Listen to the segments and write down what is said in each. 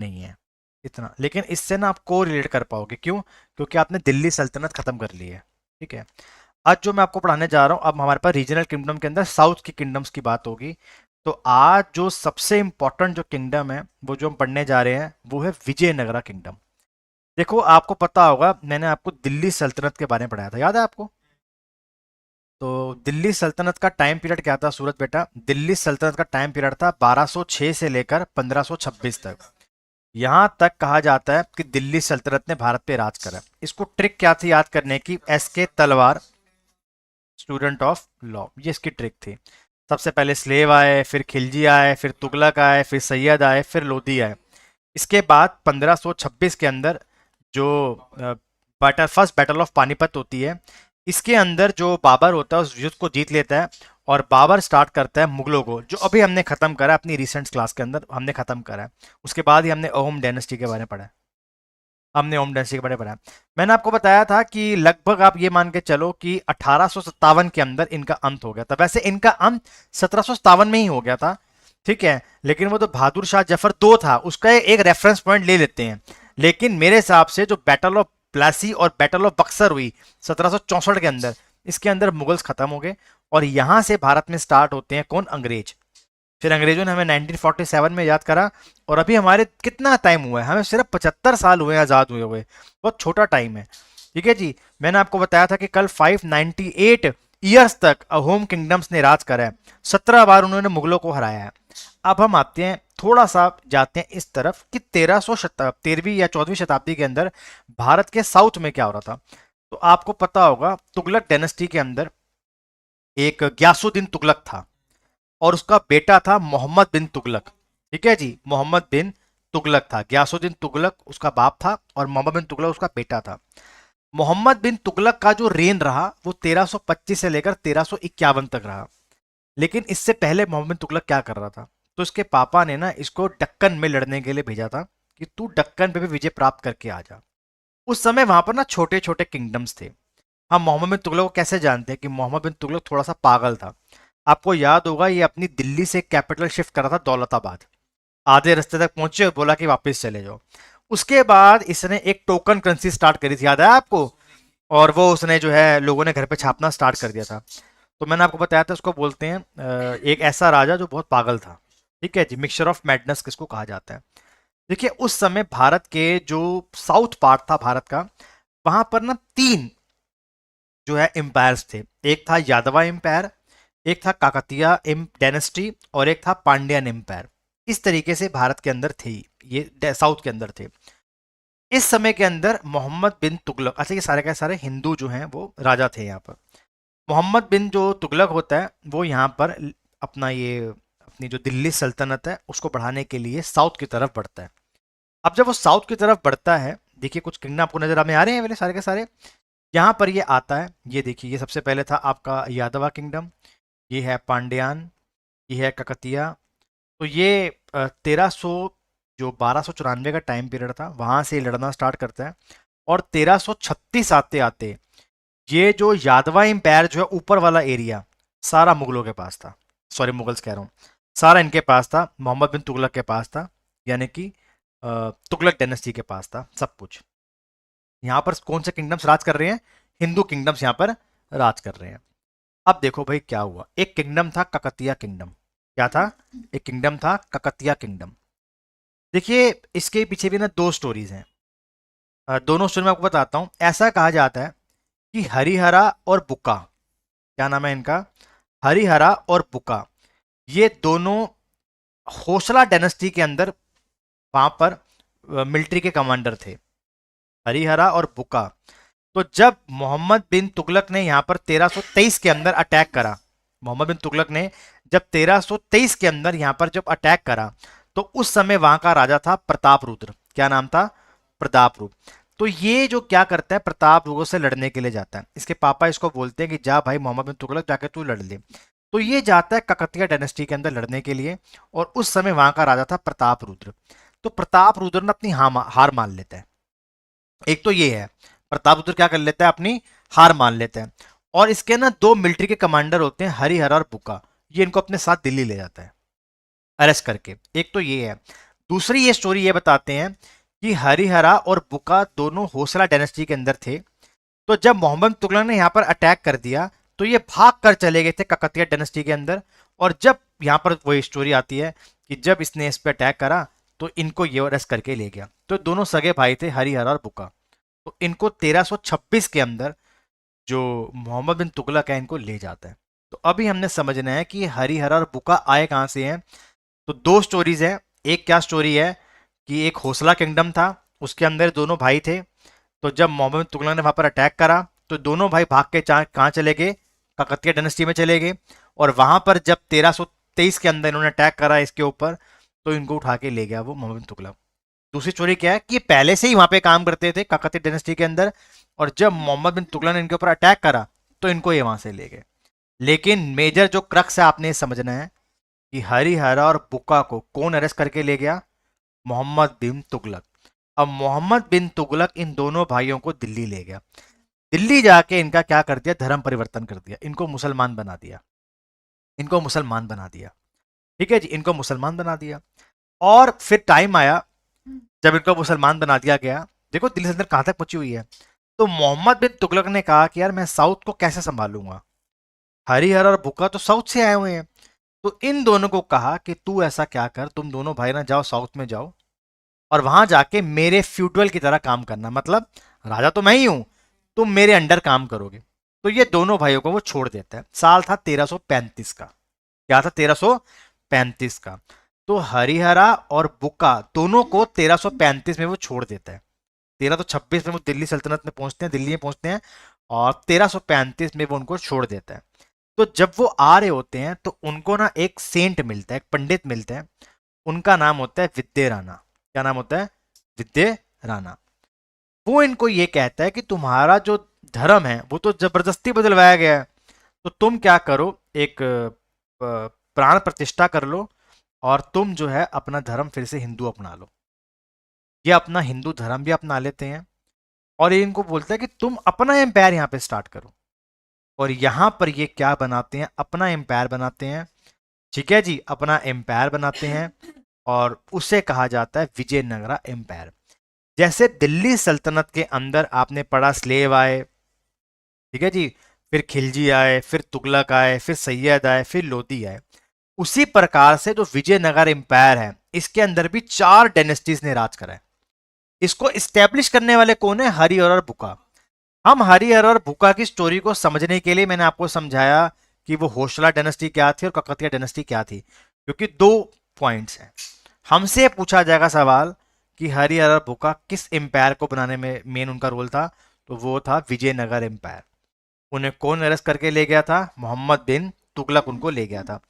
नहीं है इतना, लेकिन इससे ना आप को रिलेट कर पाओगे। क्यों? क्योंकि आपने दिल्ली सल्तनत खत्म कर ली है। ठीक है, आज जो मैं आपको पढ़ाने जा रहा हूँ, अब हमारे पास रीजनल किंगडम के अंदर साउथ की किंगडम्स की बात होगी। तो आज जो सबसे इंपॉर्टेंट जो किंगडम है वो जो हम पढ़ने जा रहे हैं वो है विजयनगरा किंगडम। देखो आपको पता होगा, मैंने आपको दिल्ली सल्तनत के बारे में पढ़ाया था, याद है आपको? तो दिल्ली सल्तनत का टाइम पीरियड क्या था सूरज बेटा? दिल्ली सल्तनत का टाइम पीरियड था 1206 से लेकर 1526 तक। यहां तक कहा जाता है कि दिल्ली सल्तनत ने भारत पे राज करा। इसको ट्रिक क्या थी याद करने की? एस के तलवार, स्टूडेंट ऑफ लॉ, ये इसकी ट्रिक थी। सबसे पहले स्लेव आए, फिर खिलजी आए, फिर तुगलक आए, फिर सैयद आए, फिर लोधी आए। इसके बाद 1526 के अंदर जो battle, first battle of Panipat होती है, इसके अंदर जो बाबर होता है उस युद्ध को जीत लेता है और बाबर स्टार्ट करता है मुगलों को, जो अभी हमने खत्म करा अपनी रिसेंट क्लास के अंदर हमने खत्म करा है। उसके बाद ही हमने अहोम डायनेस्टी के बारे में पढ़ा है। हमने ओम डेंसी के बारे में पढ़ा। मैंने आपको बताया था कि लगभग आप ये मान के चलो कि 1857 के अंदर इनका अंत हो गया था। वैसे इनका अंत 1757 में ही हो गया था, ठीक है, लेकिन वो तो बहादुर शाह जफर दो था, उसका एक रेफरेंस पॉइंट ले लेते हैं। लेकिन मेरे हिसाब से जो बैटल ऑफ प्लासी और बैटल ऑफ बक्सर हुई 1764 के अंदर, इसके अंदर मुगल्स खत्म हो गए और यहां से भारत में स्टार्ट होते हैं कौन? अंग्रेज। फिर अंग्रेजों ने हमें 1947 में याद करा और अभी हमारे कितना टाइम हुआ है? हमें सिर्फ 75 साल हुए आज़ाद हुए हुए, बहुत छोटा टाइम है। ठीक है जी, मैंने आपको बताया था कि कल 598 ईयर्स तक अहोम किंगडम्स ने राज करा है, 17 बार उन्होंने मुगलों को हराया है। अब हम आते हैं थोड़ा सा जाते हैं इस तरफ कि 13वीं या 14वीं शताब्दी के अंदर भारत के साउथ में क्या हो रहा था। तो आपको पता होगा तुगलक डायनेस्टी के अंदर एक ग्यासुद्दीन तुगलक था और उसका बेटा था मोहम्मद बिन तुगलक। ठीक है जी, मोहम्मद बिन तुगलक था, ग्यासुद्दीन तुगलक उसका बाप था और मोहम्मद बिन तुगलक उसका बेटा था। मोहम्मद बिन तुगलक का जो रेन रहा वो 1325 से लेकर 1351 तक रहा। लेकिन इससे पहले मोहम्मद बिन तुगलक क्या कर रहा था? तो इसके पापा ने ना इसको दक्कन में लड़ने के लिए भेजा था कि तू दक्कन पे भी विजय प्राप्त करके आ जा। उस समय वहां पर ना छोटे छोटे किंगडम्स थे। हम मोहम्मद बिन तुगलक को कैसे जानते हैं कि मोहम्मद बिन तुगलक थोड़ा सा पागल था? आपको याद होगा ये अपनी दिल्ली से कैपिटल शिफ्ट करा था दौलताबाद, आधे रास्ते तक पहुंचे और बोला कि वापस चले जाओ। उसके बाद इसने एक टोकन करेंसी स्टार्ट करी थी, याद है आपको? और वो उसने जो है लोगों ने घर पे छापना स्टार्ट कर दिया था। तो मैंने आपको बताया था उसको बोलते हैं एक ऐसा राजा जो बहुत पागल था। ठीक है जी, मिक्सचर ऑफ मैडनेस किसको कहा जाता है। देखिए उस समय भारत के जो साउथ पार्ट था भारत का, वहां पर ना तीन जो है एम्पायर्स थे। एक था यादवा एम्पायर, एक था काकतीय डायनेस्टी और एक था पांड्यन एम्पायर। इस तरीके से भारत के अंदर थे, ये साउथ के अंदर थे। इस समय के अंदर मोहम्मद बिन तुगलक, अच्छा ये सारे के सारे हिंदू जो हैं वो राजा थे यहाँ पर। मोहम्मद बिन जो तुगलक होता है वो यहाँ पर अपना ये अपनी जो दिल्ली सल्तनत है उसको बढ़ाने के लिए साउथ की तरफ बढ़ता है। अब जब वो साउथ की तरफ बढ़ता है, देखिए कुछ किंगडम आपको नजर में आ रहे हैं मेरे सारे के सारे। यहाँ पर ये आता है, ये देखिए, ये सबसे पहले था आपका यादवा किंगडम, ये है पांड्यान, ये है ककतिया। तो ये 1300 जो 1294 का टाइम पीरियड था वहां से लड़ना स्टार्ट करता है और 1336 आते आते ये जो यादवा एम्पायर जो है ऊपर वाला एरिया सारा मुगलों के पास था। सॉरी मुगल्स कह रहा हूँ, सारा इनके पास था, मोहम्मद बिन तुगलक के पास था, यानी कि तुगलक डायनेस्टी के पास था सब कुछ। यहाँ पर कौन से किंगडम्स राज कर रहे हैं? हिंदू किंगडम्स यहाँ पर राज कर रहे हैं। अब देखो भाई क्या हुआ, एक किंगडम था ककतिया किंगडम। क्या था? एक किंगडम था ककतिया किंगडम। देखिए इसके पीछे भी ना दो स्टोरीज हैं। दोनों स्टोरी मैं आपको बताता हूँ। ऐसा कहा जाता है कि हरिहरा और बुका, क्या नाम है इनका? हरिहरा और बुका, ये दोनों होसला डायनेस्टी के अंदर वहां पर मिलिट्री के कमांडर थे, हरिहरा और बुका। तो जब मोहम्मद बिन तुगलक ने यहाँ पर 1323 के अंदर अटैक करा, मोहम्मद बिन तुगलक ने जब 1323 के अंदर यहाँ पर जब अटैक करा, तो उस समय वहां का राजा था प्रताप रुद्र। क्या नाम था? प्रताप रुद्र। तो ये जो क्या करता है, प्रताप रुद्र से लड़ने के लिए जाता है। इसके पापा इसको बोलते हैं कि जा भाई मोहम्मद बिन तुगलक जाके तू लड़ ले। तो ये जाता है ककतिया डायनेस्टी के अंदर लड़ने के लिए और उस समय वहां का राजा था प्रताप रुद्र। तो प्रताप रुद्र ने अपनी हार मान लेता है। एक तो ये है, प्रताप रुद्र क्या कर लेता है, अपनी हार मान लेता है। और इसके ना दो मिलिट्री के कमांडर होते हैं, हरिहर और बुका, ये इनको अपने साथ दिल्ली ले जाता है अरेस्ट करके। एक तो ये है। दूसरी ये स्टोरी ये बताते हैं कि हरिहरा और बुका दोनों होसला डायनेस्टी के अंदर थे। तो जब मोहम्मद तुगलक ने यहाँ पर अटैक कर दिया तो ये भाग कर चले गए थे ककतिया डायनेस्टी के अंदर। और जब यहाँ पर वही स्टोरी आती है कि जब इसने इस पे अटैक करा तो इनको ये अरेस्ट करके ले गया। तो दोनों सगे भाई थे हरिहरा और बुका। तो इनको 1326 के अंदर जो मोहम्मद बिन तुगलक है इनको ले जाता है। तो अभी हमने समझना है कि हरिहरा और बुका आए कहाँ से हैं। तो दो स्टोरीज हैं। एक क्या स्टोरी है कि एक होसला किंगडम था, उसके अंदर दोनों भाई थे। तो जब मोहम्मद बिन तुगलक ने वहां पर अटैक करा तो दोनों भाई भाग के कहाँ चले गए, ककतिया डायनेस्टी में चले गए। और वहां पर जब 1323 के अंदर इन्होंने अटैक करा इसके ऊपर तो इनको उठा के ले गया वो मोहम्मद बिन तुगलक। दूसरी स्टोरी क्या है कि ये पहले से ही वहां पे काम करते थे काकतीय डायनेस्टी के अंदर, और जब मोहम्मद बिन तुगलक ने इनके ऊपर अटैक करा तो इनको ये वहां से ले गए। लेकिन मेजर जो क्रक्स है आपने समझना है कि हरिहरा और बुक्का को कौन अरेस्ट करके ले गया, मोहम्मद बिन तुगलक। अब मोहम्मद बिन तुगलक इन दोनों भाइयों को दिल्ली ले गया। दिल्ली जाके इनका क्या कर दिया, धर्म परिवर्तन कर दिया, इनको मुसलमान बना दिया, इनको मुसलमान बना दिया। ठीक है जी, इनको मुसलमान बना दिया। और फिर टाइम आया जब इनको मुसलमान बना दिया गया। देखो दिल्ली सल्तनत कहां तक पहुंची हुई है। तो मोहम्मद बिन तुगलक ने कहा कि यार मैं साउथ को कैसे संभालूंगा, हरिहर और बुक्का तो साउथ से आए हुए हैं। तो इन दोनों को कहा कि तू ऐसा क्या कर, तुम दोनों भाई ना जाओ साउथ में जाओ और वहां जाके मेरे फ्यूडल की तरह काम करना, मतलब राजा तो मैं ही हूं, तुम मेरे अंडर काम करोगे। तो ये दोनों भाइयों को वो छोड़ देता है। साल था 1335 का। क्या था, 1335 का। तो हरिहरा और बुक्का दोनों को 1335 में वो छोड़ देता है। 1326 में वो दिल्ली सल्तनत में पहुंचते हैं, दिल्ली में पहुंचते हैं, और 1335 में वो उनको छोड़ देता है। तो जब वो आ रहे होते हैं तो उनको ना एक सेंट मिलता है, एक पंडित मिलता है, उनका नाम होता है विद्य राणा। क्या नाम होता है, विद्य राणा। वो इनको ये कहता है कि तुम्हारा जो धर्म है वो तो जबरदस्ती बदलवाया गया है, तो तुम क्या करो, एक प्राण प्रतिष्ठा कर लो और तुम जो है अपना धर्म फिर से हिंदू अपना लो। ये अपना हिंदू धर्म भी अपना लेते हैं और ये इनको बोलता है कि तुम अपना एम्पायर यहाँ पे स्टार्ट करो। और यहां पर ये क्या बनाते हैं, अपना एम्पायर बनाते हैं। ठीक है जी, अपना एम्पायर बनाते हैं और उसे कहा जाता है विजयनगरा एम्पायर। जैसे दिल्ली सल्तनत के अंदर आपने पढ़ा स्लेव आए, ठीक है जी, फिर खिलजी आए, फिर तुगलक आए, फिर सैयद आए, फिर लोधी आए। उसी प्रकार से जो विजयनगर एम्पायर है इसके अंदर भी 4 डायनेस्टीज ने राज करा है। इसको स्टैब्लिश करने वाले कौन है, हरिहर और बुका। हम हरिहर और बुका की स्टोरी को समझने के लिए मैंने आपको समझाया कि वो होसला डायनेस्टी क्या थी और ककतिया डायनेस्टी क्या थी, क्योंकि 2 पॉइंट्स हैं। हमसे पूछा जाएगा सवाल कि हरिहर और बुका किस एम्पायर को बनाने में मेन उनका रोल था, तो वो था विजयनगर एम्पायर। उन्हें कौन अरेस्ट करके ले गया था, मोहम्मद बिन तुगलक उनको ले गया था।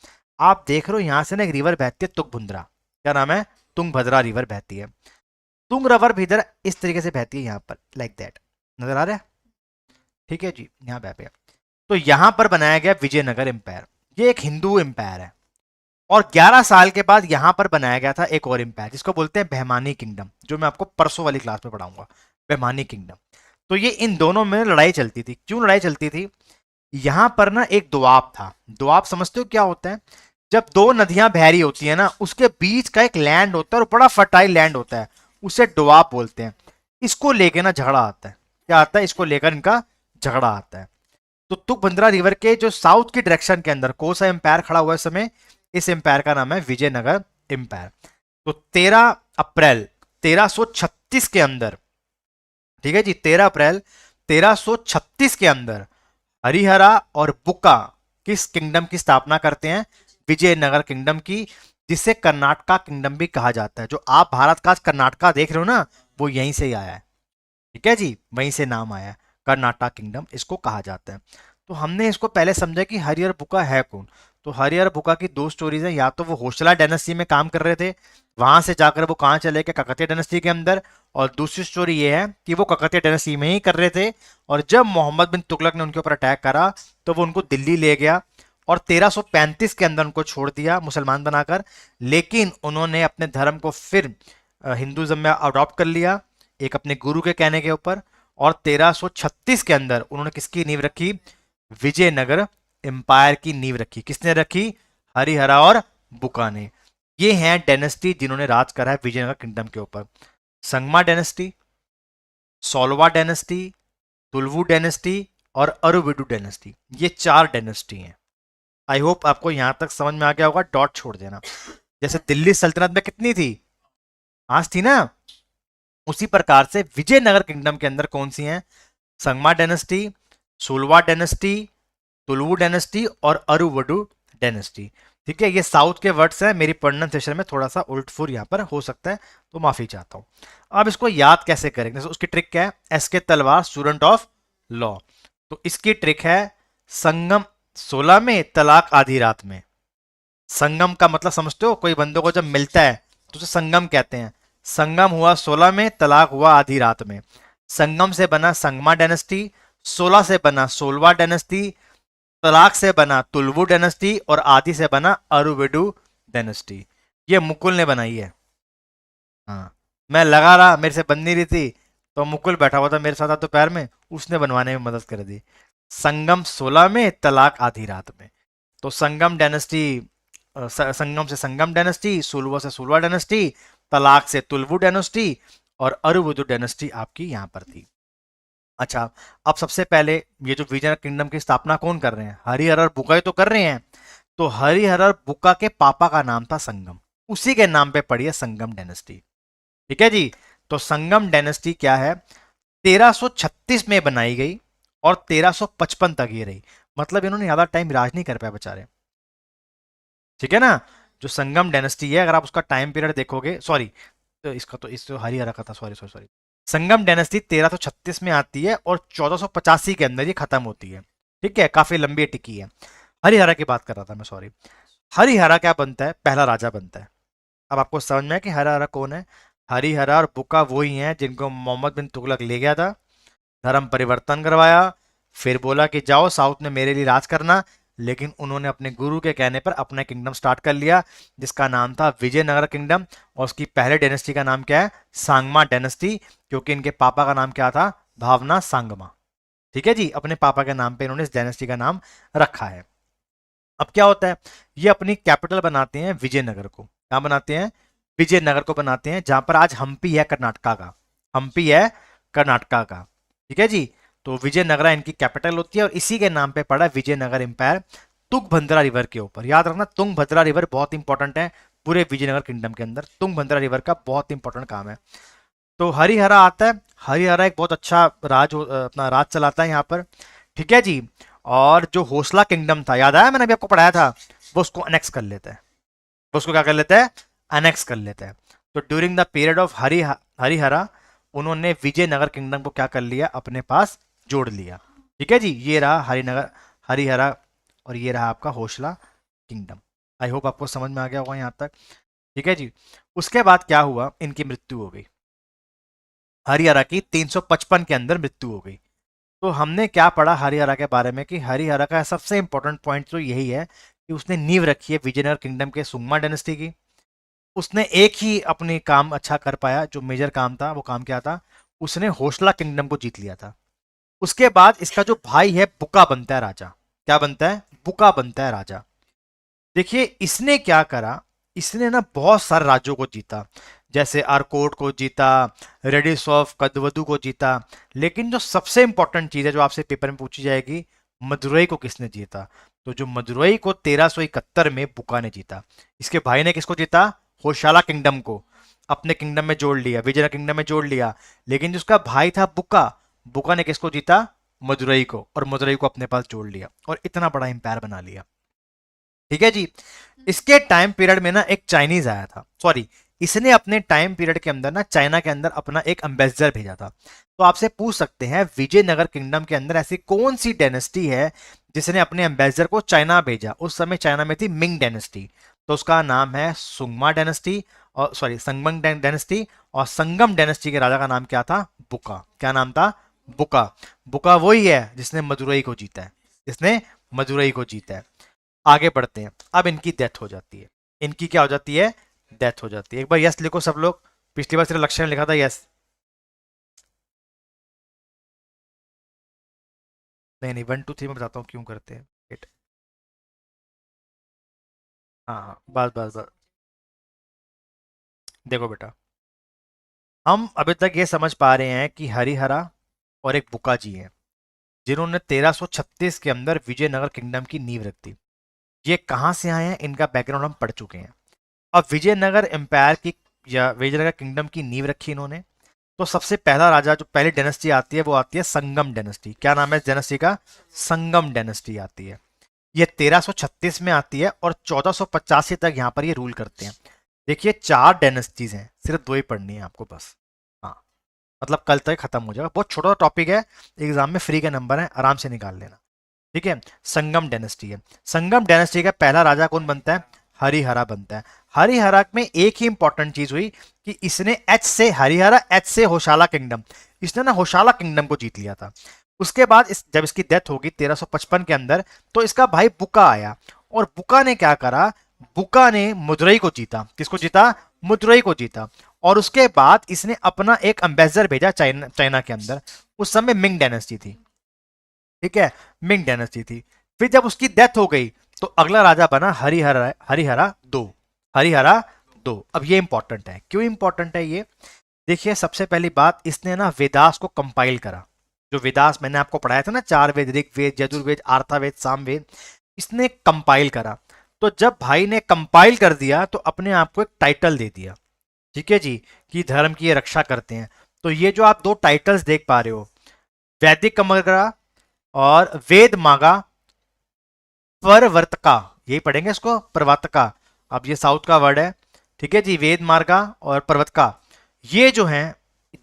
आप देख रहे हो यहां से ना एक रिवर बहती है तुंगभद्रा, क्या नाम है, तुंगभद्रा रिवर बहती है। तुंग रिवर भी इधर इस तरीके से बहती है यहाँ पर, लाइक दैट, नजर आ रहा है। ठीक है जी, यहाँ बह पे। तो यहां पर बनाया गया विजयनगर एम्पायर। ये एक हिंदू एम्पायर है। और 11 साल के बाद यहां पर बनाया गया था एक और एम्पायर जिसको बोलते हैं बहमानी किंगडम, जो मैं आपको परसों वाली क्लास में पढ़ाऊंगा, बहमानी किंगडम। तो ये इन दोनों में लड़ाई चलती थी। क्यों लड़ाई चलती थी, यहां पर ना एक दोआब था। दोआब समझते हो क्या होता है, जब दो नदियां बह रही होती है ना उसके बीच का एक लैंड होता है और बड़ा फर्टाइल लैंड होता है, उसे दोआब बोलते हैं। इसको लेके ना झगड़ा आता है। क्या आता है, इसको लेकर इनका झगड़ा आता है। तो तुंगभद्रा रिवर के जो साउथ की डायरेक्शन के अंदर कौन सा एम्पायर खड़ा हुआ है इस समय, इस एम्पायर का नाम है विजयनगर एम्पायर। तो 13 अप्रैल 1336 के अंदर, ठीक है जी, 13 अप्रैल 1336 के अंदर हरिहरा और बुक्का किस किंगडम की स्थापना करते हैं, विजयनगर किंगडम की, जिसे कर्नाटका किंगडम भी कहा जाता है। जो आप भारत का कर्नाटका देख रहे हो ना, वो यहीं से ही आया है। ठीक है जी, वहीं से नाम आया, कर्नाटक किंगडम इसको कहा जाता है। तो हमने इसको पहले समझा कि हरिहर बुक्का है कौन। तो हरिहर बुक्का की 2 स्टोरीज हैं, या तो वो होसला डायनेस्टी में काम कर रहे थे, वहां से जाकर वो कहां चले गए, ककतिया डायनेस्टी के अंदर। और दूसरी स्टोरी ये है कि वो ककतिया डायनेस्टी में ही कर रहे थे, और जब मोहम्मद बिन तुगलक ने उनके ऊपर अटैक करा तो वो उनको दिल्ली ले गया और 1335 के अंदर उनको छोड़ दिया मुसलमान बनाकर। लेकिन उन्होंने अपने धर्म को फिर हिंदुज्म में अडॉप्ट कर लिया, एक अपने गुरु के कहने के ऊपर। और 1336 के अंदर उन्होंने किसकी नींव रखी, विजयनगर एम्पायर की नींव रखी। किसने रखी, हरिहरा और बुक्का ने। ये हैं डायनेस्टी जिन्होंने राज करा है विजयनगर किंगडम के ऊपर। संगमा डायनेस्टी, सोलवा डायनेस्टी, तुलवू डायनेस्टी और अरुविडु डायनेस्टी, ये 4 डायनेस्टी हैं। आई होप आपको यहां तक समझ में आ गया होगा, डॉट छोड़ देना। जैसे दिल्ली सल्तनत में कितनी थी, 5 थी ना, उसी प्रकार से विजयनगर किंगडम के अंदर कौन सी हैं, संगमा डायनेस्टी, सोलवा डायनेस्टी, तुलवू डायनेस्टी और अरुवडु डायनेस्टी। ठीक है, ये साउथ के वर्ड्स हैं, मेरी प्रोनाउंसिएशन में थोड़ा सा उल्ट फुल यहाँ पर हो सकता है, तो माफी चाहता हूँ। अब इसको याद कैसे करेंगे, उसकी ट्रिक क्या है, एस के तलवार स्टूडेंट ऑफ लॉ, तो इसकी ट्रिक है संगम 16 में, तलाक आधी रात में। संगम का मतलब समझते हो, कोई बंदों को जब मिलता है तो उसे संगम कहते हैं। संगम हुआ 16 में, तलाक हुआ आधी रात में। संगम से बना संगमा डायनेस्टी, 16 से बना सोलवा डायनेस्टी, तलाक से बना तुलवू डायनेस्टी और आदि से बना अरुविडु डायनेस्टी। ये मुकुल ने बनाई है। हाँ, मैं लगा रहा मेरे से बन नहीं रही थी, तो मुकुल बैठा हुआ था मेरे साथ दोपहर में, उसने बनवाने में मदद कर दी। संगम 16 में, तलाक आधी रात में। तो संगम डायनेस्टी, संगम से संगम डायनेस्टी, सुलवा से सुलवा डायनेस्टी, तलाक से तुलवू डायनेस्टी और अरुवुदु डायनेस्टी आपकी यहाँ पर थी। अच्छा, अब सबसे पहले ये जो विजय किंगडम की स्थापना कौन कर रहे हैं, हरिहर बुका ही तो कर रहे हैं। तो हरिहर बुका के पापा का नाम था संगम, उसी के नाम पे पड़ी है संगम डायनेस्टी। ठीक है जी। तो संगम डायनेस्टी क्या है, 1336 में बनाई गई और 1355 तक ये रही, मतलब इन्होंने ज्यादा टाइम राज नहीं कर पाया बेचारे। ठीक है ना। जो संगम डायनेस्टी है, अगर आप उसका टाइम पीरियड देखोगे, सॉरी, तो इसका तो इस हरिहर का था, सॉरी सॉरी सॉरी, संगम डायनेस्टी 1336 में आती है और 1485 के अंदर ये खत्म होती है। ठीक है, काफी लंबी टिकी है। हरिहरा की बात कर रहा था मैं, सॉरी। हरिहरा क्या बनता है, पहला राजा बनता है। अब आपको समझ में है कि हरिहरा कौन है। हरिहरा और बुका वही हैं जिनको मोहम्मद बिन तुगलक ले गया था, धर्म परिवर्तन करवाया, फिर बोला कि जाओ साउथ में मेरे लिए राज करना, लेकिन उन्होंने अपने गुरु के कहने पर अपना किंगडम स्टार्ट कर लिया, जिसका नाम था विजयनगर किंगडम। और उसकी पहले डायनेस्टी का नाम क्या है, सांगमा डायनेस्टी, क्योंकि इनके पापा का नाम क्या था, भावना सांगमा। ठीक है जी, अपने पापा के नाम पे इन्होंने इस डायनेस्टी का नाम रखा है। अब क्या होता है, ये अपनी कैपिटल बनाते हैं विजयनगर को। क्या बनाते हैं, विजयनगर को बनाते हैं, जहां पर आज हम्पी है कर्नाटका का, हम्पी है कर्नाटका का। ठीक है जी। तो विजयनगरा इनकी कैपिटल होती है और इसी के नाम पे पड़ा विजयनगर एम्पायर, तुंगभद्रा रिवर के ऊपर। याद रखना, तुंगभद्रा रिवर बहुत इंपॉर्टेंट है पूरे विजयनगर किंगडम के अंदर, तुंगभद्रा रिवर का बहुत इंपॉर्टेंट काम है। तो हरिहरा आता है, हरिहरा एक बहुत अच्छा अपना राज चलाता है यहाँ पर। ठीक है जी। और जो होसला किंगडम था, याद आया मैंने अभी आपको पढ़ाया था, वो उसको अनेक्स कर लेता है। वो उसको क्या कर लेता है, अनेक्स कर लेता है। तो during the period of Harihara, उन्होंने विजयनगर किंगडम को क्या कर लिया, अपने पास जोड़ लिया। ठीक है जी, ये रहा हरिनगर, हरिहरा, और ये रहा आपका होसला किंगडम। आई होप आपको समझ में आ गया होगा यहाँ तक। ठीक है जी। उसके बाद क्या हुआ, इनकी मृत्यु हो गई, हरिहरा की 355 के अंदर मृत्यु हो गई। तो हमने क्या पढ़ा हरिहरा के बारे में, कि हरिहरा का सबसे इंपॉर्टेंट पॉइंट तो यही है कि उसने नींव रखी है विजयनगर किंगडम के सुंगमा डायनेस्टी की। उसने एक ही अपनी काम अच्छा कर पाया, जो मेजर काम था, वो काम क्या था, उसने होसला किंगडम को जीत लिया था। उसके बाद इसका जो भाई है बुका बनता है राजा। क्या बनता है, बुका बनता है राजा। देखिए इसने क्या करा, इसने ना बहुत सारे राज्यों को जीता, जैसे आरकोट को जीता, रेडिसॉफ कदवदू को जीता। लेकिन जो सबसे इंपॉर्टेंट चीज है जो आपसे पेपर में पूछी जाएगी, मदुरई को किसने जीता। तो जो मदुरई को 1371 में बुका ने जीता। इसके भाई ने किसको जीता, होशाला किंगडम को अपने किंगडम में जोड़ लिया, विजय किंगडम में जोड़ लिया। लेकिन जिसका भाई था बुका, बुका ने किसको जीता, मदुरई को, और मदुरई को अपने पास जोड़ लिया और इतना बड़ा इंपायर बना लिया। ठीक है जी। इसके टाइम पीरियड में ना एक चाइनीज आया था, सॉरी, इसने अपने टाइम पीरियड के अंदर ना चाइना के अंदर अपना एक एम्बेसडर भेजा था। तो आपसे पूछ सकते हैं विजयनगर किंगडम के अंदर ऐसी कौन सी डायनेस्टी है जिसने अपने एम्बेसडर को चाइना भेजा। उस समय चाइना में थी मिंग डायनेस्टी, तो उसका नाम है सुंगमा डायनेस्टी, और सॉरी संगम डायनेस्टी। और संगम डायनेस्टी के राजा का नाम क्या था, बुका। क्या नाम था, बुका। बुका वही है जिसने मदुरई को जीता है, जिसने मदुरई को जीता है। आगे बढ़ते हैं, अब इनकी डेथ हो जाती है। इनकी क्या हो जाती है, डेथ हो जाती है। एक बार यस लिखो सब लोग, पिछली बार सिर्फ लक्ष्य ने लिखा था यस। नहीं नहीं, 1 2 3 में बताता हूँ क्यों करते हैं। Wait, हाँ हाँ, बस बस बस, देखो बेटा, हम अभी तक ये समझ पा रहे हैं कि हरिहरा और एक बुका जी हैं जिन्होंने 1336 के अंदर विजयनगर किंगडम की नींव रख दी। ये कहाँ से आए हैं, इनका बैकग्राउंड हम पढ़ चुके हैं। अब विजयनगर एम्पायर की या विजयनगर किंगडम की नींव रखी इन्होंने। तो सबसे पहला राजा जो पहली डायनेस्टी आती है वो आती है संगम डायनेस्टी। क्या नाम है इस डायनेस्टी का? संगम डायनेस्टी आती है। ये 1336 में आती है और 1485 तक यहाँ पर ये रूल करते हैं। देखिए 4 डायनेस्टीज हैं, सिर्फ 2 ही पढ़नी है आपको बस। हाँ, मतलब कल तक खत्म हो जाएगा। बहुत छोटा टॉपिक है, एग्जाम में फ्री के नंबर है, आराम से निकाल लेना। ठीक है, संगम डायनेस्टी है। संगम डायनेस्टी का पहला राजा कौन बनता है? हरिहरा बनता है। हरिहरा में एक ही इंपॉर्टेंट चीज हुई कि इसने एच से हरिहरा, एच से होशाला किंगडम, इसने ना होशाला किंगडम को जीत लिया था। उसके बाद जब इसकी डेथ होगी 1355 के अंदर, तो इसका भाई बुका आया और बुका ने क्या करा? बुका ने मदुरई को जीता। किसको जीता? मदुरई को जीता। और उसके बाद इसने अपना एक एम्बेसडर भेजा चाइना के अंदर। उस समय मिंग डायनेस्टी थी। ठीक है, मिंग डायनेस्टी थी। फिर जब उसकी डेथ हो गई तो अगला राजा बना हरिहरा, हरिहरा दो। हरिहरा दो। अब ये इंपॉर्टेंट है। क्यों इंपॉर्टेंट है ये? देखिए सबसे पहली बात, इसने ना वेदास को कंपाइल करा। जो वेदास मैंने आपको पढ़ाया था ना, 4 वेद, ऋग्वेद, यजुर्वेद, अर्थावेद, सामवेद, इसने कंपाइल करा। तो जब भाई ने कंपाइल कर दिया तो अपने आप को एक टाइटल दे दिया। ठीक है जी, कि धर्म की ये रक्षा करते हैं। तो ये जो आप 2 टाइटल्स देख पा रहे हो, वैदिक कमगरा और वेद मागा परवर्तका, यही पढ़ेंगे इसको, प्रवर्तका। अब ये साउथ का वर्ड है। ठीक है जी, वेद मार्गा और पर्वतका, ये जो हैं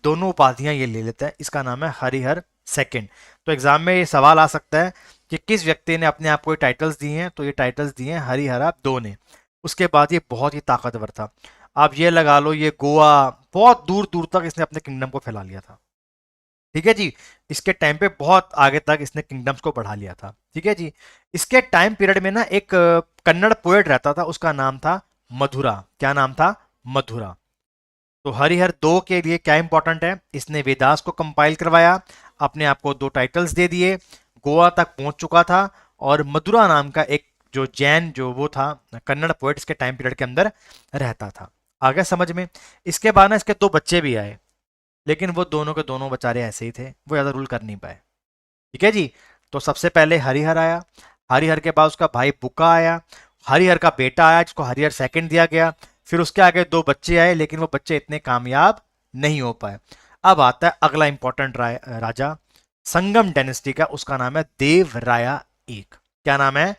दोनों उपाधियां ये ले लेता है। इसका नाम है हरिहर सेकंड। तो एग्जाम में ये सवाल आ सकता है कि किस व्यक्ति ने अपने आप को ये टाइटल्स दिए हैं, तो ये टाइटल्स दिए हैं हरिहरा दो ने। उसके बाद ये बहुत ही ताकतवर था। आप ये लगा लो, ये गोवा, बहुत दूर दूर तक इसने अपने किंगडम को फैला लिया था। ठीक है जी, इसके टाइम पे बहुत आगे तक इसने किंगडम्स को बढ़ा लिया था। ठीक है जी, इसके टाइम पीरियड में ना एक कन्नड़ पोएट रहता था, उसका नाम था मधुरा। क्या नाम था? मधुरा। तो हरिहर दो के लिए क्या इंपॉर्टेंट है? इसने वेदास को कंपाइल करवाया, अपने आप को 2 टाइटल्स दे दिए, गोवा तक पहुंच चुका था, और मधुरा नाम का एक जो जैन जो वो था कन्नड़ पोएट, इसके टाइम पीरियड के अंदर रहता था। आ गया समझ में? इसके बाद ना इसके 2 बच्चे भी आए, लेकिन वो दोनों के दोनों बेचारे ऐसे ही थे, वो ज्यादा रूल कर नहीं पाए। ठीक है जी, तो सबसे पहले हरिहर आया। हरिहर के बाद उसका भाई बुका आया। हरिहर का बेटा आया जिसको हरिहर सेकंड दिया गया। फिर उसके आगे 2 बच्चे आए, लेकिन वो बच्चे इतने कामयाब नहीं हो पाए। अब आता है अगला इंपॉर्टेंट राजा संगम डायनेस्टी का, उसका नाम है देवराया एक। क्या नाम है?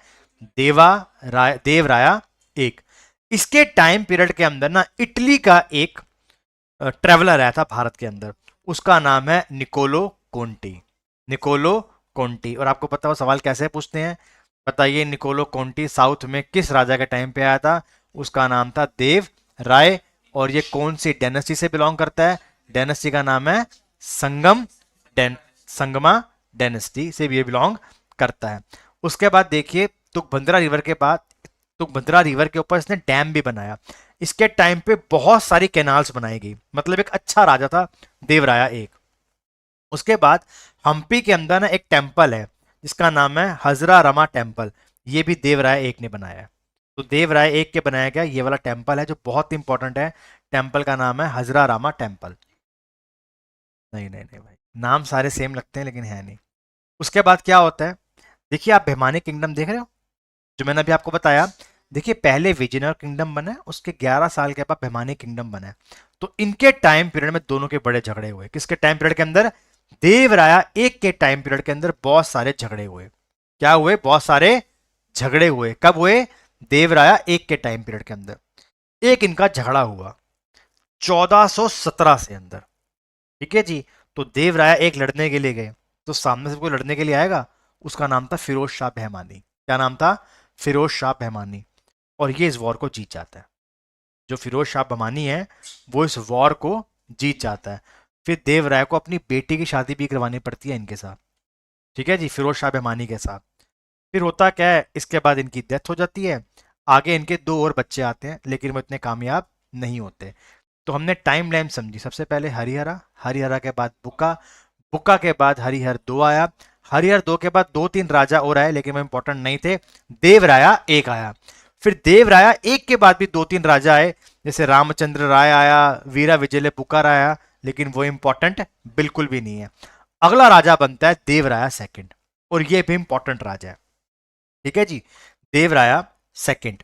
देवराया एक। इसके टाइम पीरियड के अंदर ना इटली का एक ट्रेवलर आया था भारत के अंदर, उसका नाम है निकोलो कोंटी। Niccolo Conti. और आपको पता हो सवाल कैसे पूछते हैं? बताइए, निकोलो कोंटी साउथ में किस राजा के टाइम पे आया था? उसका नाम था देव राय। और ये कौन सी डायनेस्टी से बिलोंग करता है? डायनेस्टी का नाम है संगम संगमा डायनेस्टी से ये बिलोंग करता है। उसके बाद देखिए, तुंगभद्रा रिवर के बाद, तुंगभद्रा रिवर के ऊपर इसने डैम भी बनाया। इसके टाइम पे बहुत सारी कैनाल्स बनाई गई, मतलब एक अच्छा राजा था देवराया एक। उसके बाद हम्पी के अंदर ना एक टेम्पल है जिसका नाम है हजरा रमा टेम्पल, ये भी देवराय एक ने बनाया है। तो देवराय एक के बनाया गया ये वाला टेम्पल है जो बहुत इंपॉर्टेंट है। टेम्पल का नाम है हजरा रामा टेम्पल। नहीं नहीं नहीं भाई, नाम सारे सेम लगते हैं लेकिन है नहीं। उसके बाद क्या होता है? देखिए आप भिमानी किंगडम देख रहे हो जो मैंने अभी आपको बताया। देखिए पहले विजयनगर किंगडम बना है, उसके 11 साल के बाद भिमानी किंगडम बना है। तो इनके टाइम पीरियड में दोनों के बड़े झगड़े हुए। किसके टाइम पीरियड के अंदर? देवराया एक के टाइम पीरियड के अंदर बहुत सारे झगड़े हुए। क्या हुए? बहुत सारे झगड़े हुए। कब हुए? देवराया एक के टाइम पीरियड के अंदर। एक इनका झगड़ा हुआ 1417 से अंदर। ठीक है जी, तो देवराया एक लड़ने के लिए गए, तो सामने से कोई लड़ने के लिए आएगा, उसका नाम था फिरोज शाह बहमानी। क्या नाम था? फिरोज शाह बहमानी। और ये इस वॉर को जीत जाता है। जो फिरोज शाह बहमानी है वो इस वॉर को जीत जाता है। फिर देवराय को अपनी बेटी की शादी भी करवानी पड़ती है इनके साथ। ठीक है जी, फिरोज शाह बहमानी के साथ। फिर होता क्या है, इसके बाद इनकी डेथ हो जाती है। आगे इनके 2 और बच्चे आते हैं लेकिन वो इतने कामयाब नहीं होते। तो हमने टाइम लाइन समझी, सबसे पहले हरिहरा, हरिहरा के बाद बुका, बुका के बाद हरिहर दो आया, हरिहर दो के बाद 2-3 राजा और आए लेकिन वो इंपॉर्टेंट नहीं थे। देवराया एक आया। फिर देवराया एक के बाद भी 2-3 राजा आए, जैसे रामचंद्र राय आया, वीरा विजय पुकार आया, लेकिन वो इंपॉर्टेंट बिल्कुल भी नहीं है। अगला राजा बनता है देवराया सेकंड, और ये भी इंपॉर्टेंट राजा है। ठीक है जी, देवराया सेकंड।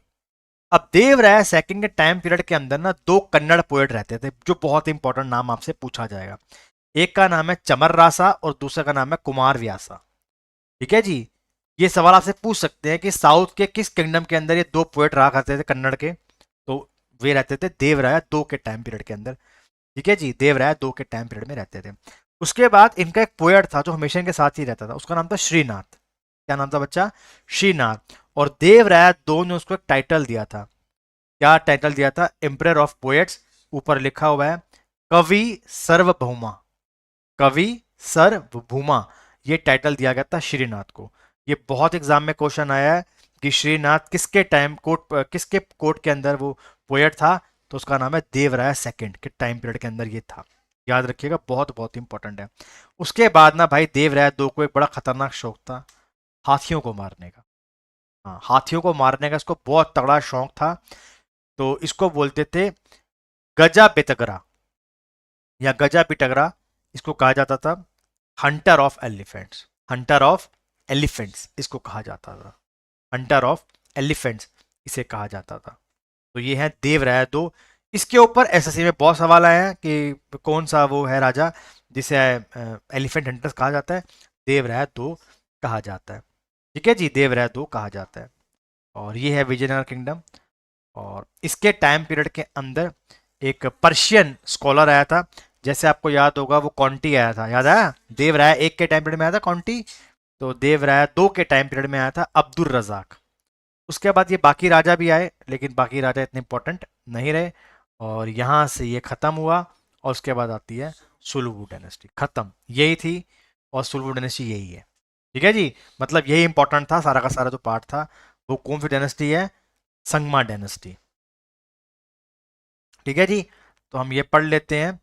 अब देवराया सेकंड के टाइम पीरियड के अंदर ना दो कन्नड़ पोएट रहते थे, जो बहुत इंपॉर्टेंट नाम आपसे पूछा जाएगा। एक का नाम है चमर रासा और दूसरे का नाम है कुमार व्यासा। ठीक है जी, ये सवाल आपसे पूछ सकते हैं कि साउथ के किस किंगडम के अंदर ये दो पोएट रहा करते थे कन्नड़ के, तो वे रहते थे देवराया दो के टाइम पीरियड के अंदर। ठीक है जी, देवराया दो के टाइम पीरियड में रहते थे। उसके बाद इनका एक पोएट था जो हमेशा इनके साथ ही रहता था, उसका नाम था श्रीनाथ। क्या नाम था बच्चा? श्रीनाथ। और देवराया दो ने उसको एक टाइटल दिया था। क्या टाइटल दिया था? Emperor of poets. ऊपर लिखा हुआ है कवि सर्वभौमा, कवि सर्वभौमा, ये टाइटल दिया गया था श्रीनाथ को। ये बहुत एग्जाम में क्वेश्चन आया है कि श्रीनाथ किसके टाइम कोर्ट, किसके कोर्ट के अंदर वो पोएट था, तो उसका नाम है देवराया सेकंड के टाइम पीरियड के अंदर ये था। याद रखिएगा, बहुत बहुत इंपॉर्टेंट है। उसके बाद ना भाई देवराया दो को एक बड़ा खतरनाक शौक था, हाथियों को मारने का। हाँ, हाथियों को मारने का इसको बहुत तगड़ा शौक था। तो इसको बोलते थे गजा बेतगरा या गजा बिटगरा, इसको कहा जाता था Hunter of elephants. Hunter of elephants इसको कहा जाता था, हंटर ऑफ एलिफेंट्स इसे कहा जाता था। तो ये है देवराय दो। इसके ऊपर एसएससी में बहुत सवाल आए हैं कि कौन सा वो है राजा जिसे एलिफेंट हंटर्स कहा जाता है। देवराय दो कहा जाता है। ठीक है जी, देवराय दो कहा जाता है। और ये है विजयनगर किंगडम। और इसके टाइम पीरियड के अंदर एक पर्शियन स्कॉलर आया था, जैसे आपको याद होगा वो कॉन्टी आया था, याद आया? देवराय एक के टाइम पीरियड में आया था कॉन्टी, तो देवराय दो के टाइम पीरियड में आया था अब्दुल रजाक। उसके बाद ये बाकी राजा भी आए, लेकिन बाकी राजा इतने इंपॉर्टेंट नहीं रहे, और यहाँ से ये खत्म हुआ। और उसके बाद आती है सुलुवु डायनेस्टी, खत्म यही थी, और सुलुवु डायनेस्टी यही है। ठीक है जी, मतलब यही इंपॉर्टेंट था, सारा का सारा जो पार्ट था वो कौन सी डायनेस्टी है? संगमा डायनेस्टी। ठीक है जी, तो हम ये पढ़ लेते हैं।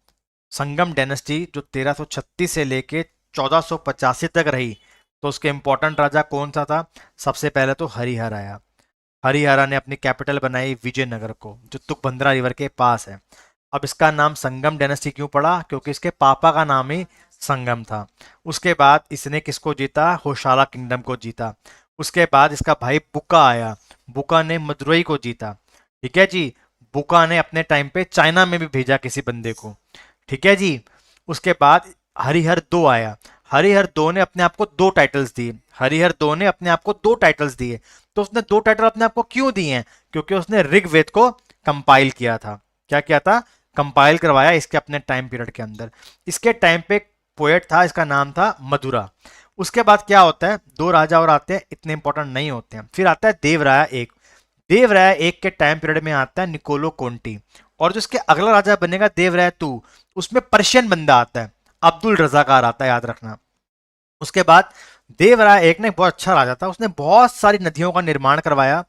संगम डायनेस्टी जो 1336 से लेके 1485 तक रही, तो उसके इंपॉर्टेंट राजा कौन सा था? सबसे पहले तो हरिहर आया। हरिहरा ने अपनी कैपिटल बनाई विजयनगर को, जो तुंगभद्रा रिवर के पास है। अब इसका नाम संगम डायनेस्टी क्यों पड़ा? क्योंकि इसके पापा का नाम ही संगम था। उसके बाद इसने किसको जीता? होशाला किंगडम को जीता। उसके बाद इसका भाई बुका आया, बुका ने मदुरई को जीता। ठीक है जी, बुका ने अपने टाइम पे चाइना में भी भेजा किसी बंदे को। ठीक है जी, उसके बाद हरिहर दो आया। हरिहर दो ने अपने आप को दो टाइटल्स दिए। हरिहर दो ने अपने आप को दो टाइटल्स दिए। तो उसने दो टाइटल अपने आप को क्यों दिए हैं? क्योंकि उसने ऋग्वेद को कंपाइल किया था। क्या किया था? कंपाइल करवाया इसके अपने टाइम पीरियड के अंदर। इसके टाइम पे पोएट था, इसका नाम था मधुरा। उसके बाद क्या होता है? दो राजा और आते हैं, इतने इंपॉर्टेंट नहीं होते हैं। फिर आता है देवराया एक। देवराया एक के टाइम पीरियड में आता है निकोलो कोंटी। और जो इसके अगला राजा बनेगा देवराया टू, उसमें पर्शियन बंदा आता है, अब्दुल रजाकार आता है, याद रखना। उसके बाद देवराय एक ने बहुत अच्छा राजा था, उसने बहुत सारी नदियों का निर्माण करवाया।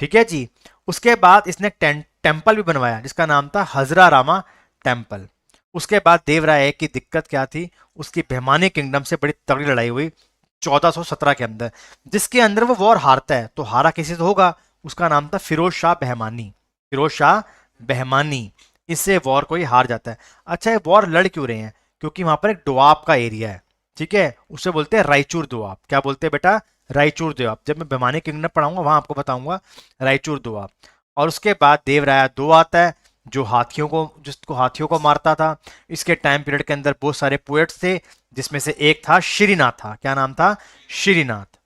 ठीक है जी, उसके बाद इसने टेम्पल भी बनवाया जिसका नाम था हजरा रामा टेम्पल। उसके बाद देवराय एक की दिक्कत क्या थी? उसकी बेमानी किंगडम से बड़ी तगड़ी लड़ाई हुई 1417 के अंदर, जिसके अंदर वो वॉर हारता है। तो हारा किसी से होगा, उसका नाम था फिरोज शाह बहमानी। फिरोज शाह बहमानी, इससे वॉर को ही हार जाता है। अच्छा, ये वॉर लड़ क्यों रहे हैं? क्योंकि वहां पर एक डोआब का एरिया है। ठीक है, उसे बोलते हैं रायचूर दोआब। क्या बोलते हैं बेटा? रायचूर दोआब। जब मैं बेमानी किंगडम पढ़ाऊंगा वहां आपको बताऊंगा रायचूर दोआब। और उसके बाद देवराया दो आता है, जो हाथियों को, जिसको हाथियों को मारता था। इसके टाइम पीरियड के अंदर बहुत सारे पोएट्स थे, जिसमें से एक था श्रीनाथ था। क्या नाम था? श्रीनाथ।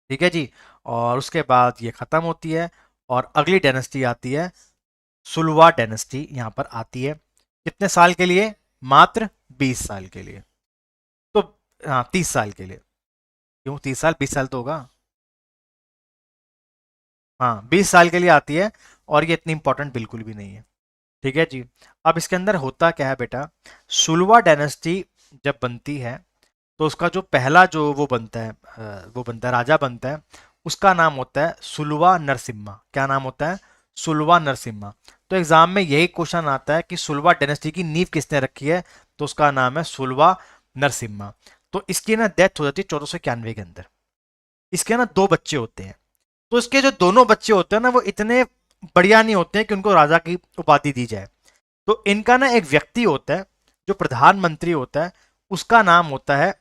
ठीक है जी, और उसके बाद ये खत्म होती है, और अगली डायनेस्टी आती है सुलवा डायनेस्टी। यहां पर आती है कितने साल के लिए? मात्र 20 साल के लिए। तो हाँ, 30 साल के लिए। क्यों 30 साल? 20 साल तो होगा। हाँ, 20 साल के लिए आती है, और ये इतनी इंपॉर्टेंट बिल्कुल भी नहीं है। ठीक है जी, अब इसके अंदर होता क्या है बेटा? सुलवा डायनेस्टी जब बनती है, तो उसका जो पहला जो वो बनता है, वो बनता है राजा बनता है, उसका नाम होता है सुलवा नरसिम्हा। क्या नाम होता है? सुलवा नरसिम्हा। तो एग्जाम में यही क्वेश्चन आता है कि सुलवा डायनेस्टी की नींव किसने रखी है, तो उसका नाम है सुलवा नरसिम्हा। तो इसकी ना डेथ हो जाती है 1491 के अंदर। इसके ना दो बच्चे होते हैं। तो इसके जो दोनों बच्चे होते हैं ना, वो इतने बढ़िया नहीं होते हैं कि उनको राजा की उपाधि दी जाए। तो इनका ना एक व्यक्ति होता है जो प्रधानमंत्री होता है, उसका नाम होता है,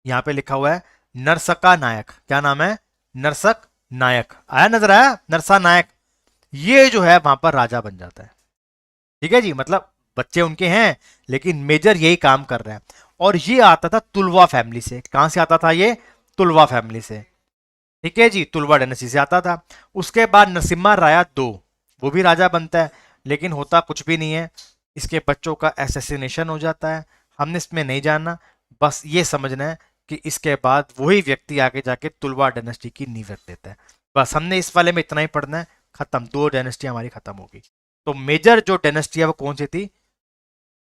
यहाँ पे लिखा हुआ है नरसका नायक। क्या नाम है? नरसक नायक। आया, नजर आया? नरसा नायक। ये जो है वहां पर राजा बन जाता है। ठीक है जी, मतलब बच्चे उनके हैं लेकिन मेजर यही काम कर रहे हैं। और ये आता था तुलवा फैमिली से। कहां से आता था ये? तुलवा फैमिली से। ठीक है जी, तुलवा डायनेस्टी से आता था। उसके बाद नरसिम्हा राया दो, वो भी राजा बनता है, लेकिन होता कुछ भी नहीं है। इसके बच्चों का एसेसिनेशन हो जाता है। हमने इसमें नहीं जानना, बस ये समझना है कि इसके बाद वही व्यक्ति आगे जाके तुलवा डायनेस्टी की नींव रख देता है। बस हमने इस वाले में इतना ही पढ़ना है, खत्म। दो डायनेस्टी हमारी खत्म होगी। तो मेजर जो डायनेस्टी है वो कौन सी थी?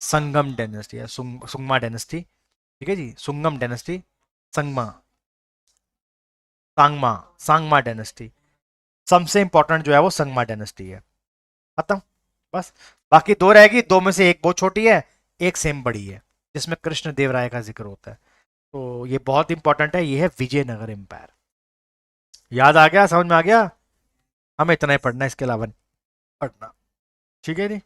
संगम डायनेस्टी है, सुंगमा डायनेस्टी। ठीक है जी, सुंगम डायनेस्टी, संगमा, सांगमा, सांगमा डायनेस्टी। सबसे इंपॉर्टेंट जो है वो संगमा डायनेस्टी है। खत्म, बस। बाकी दो रहेगी, दो में से एक बहुत छोटी है, एक सेम बड़ी है, जिसमें कृष्ण देव राय का जिक्र होता है। तो ये बहुत इंपॉर्टेंट है, ये है विजयनगर एम्पायर। याद आ गया? समझ में आ गया? हमें इतना ही पढ़ना है, इसके अलावा नहीं पढ़ना। ठीक है जी।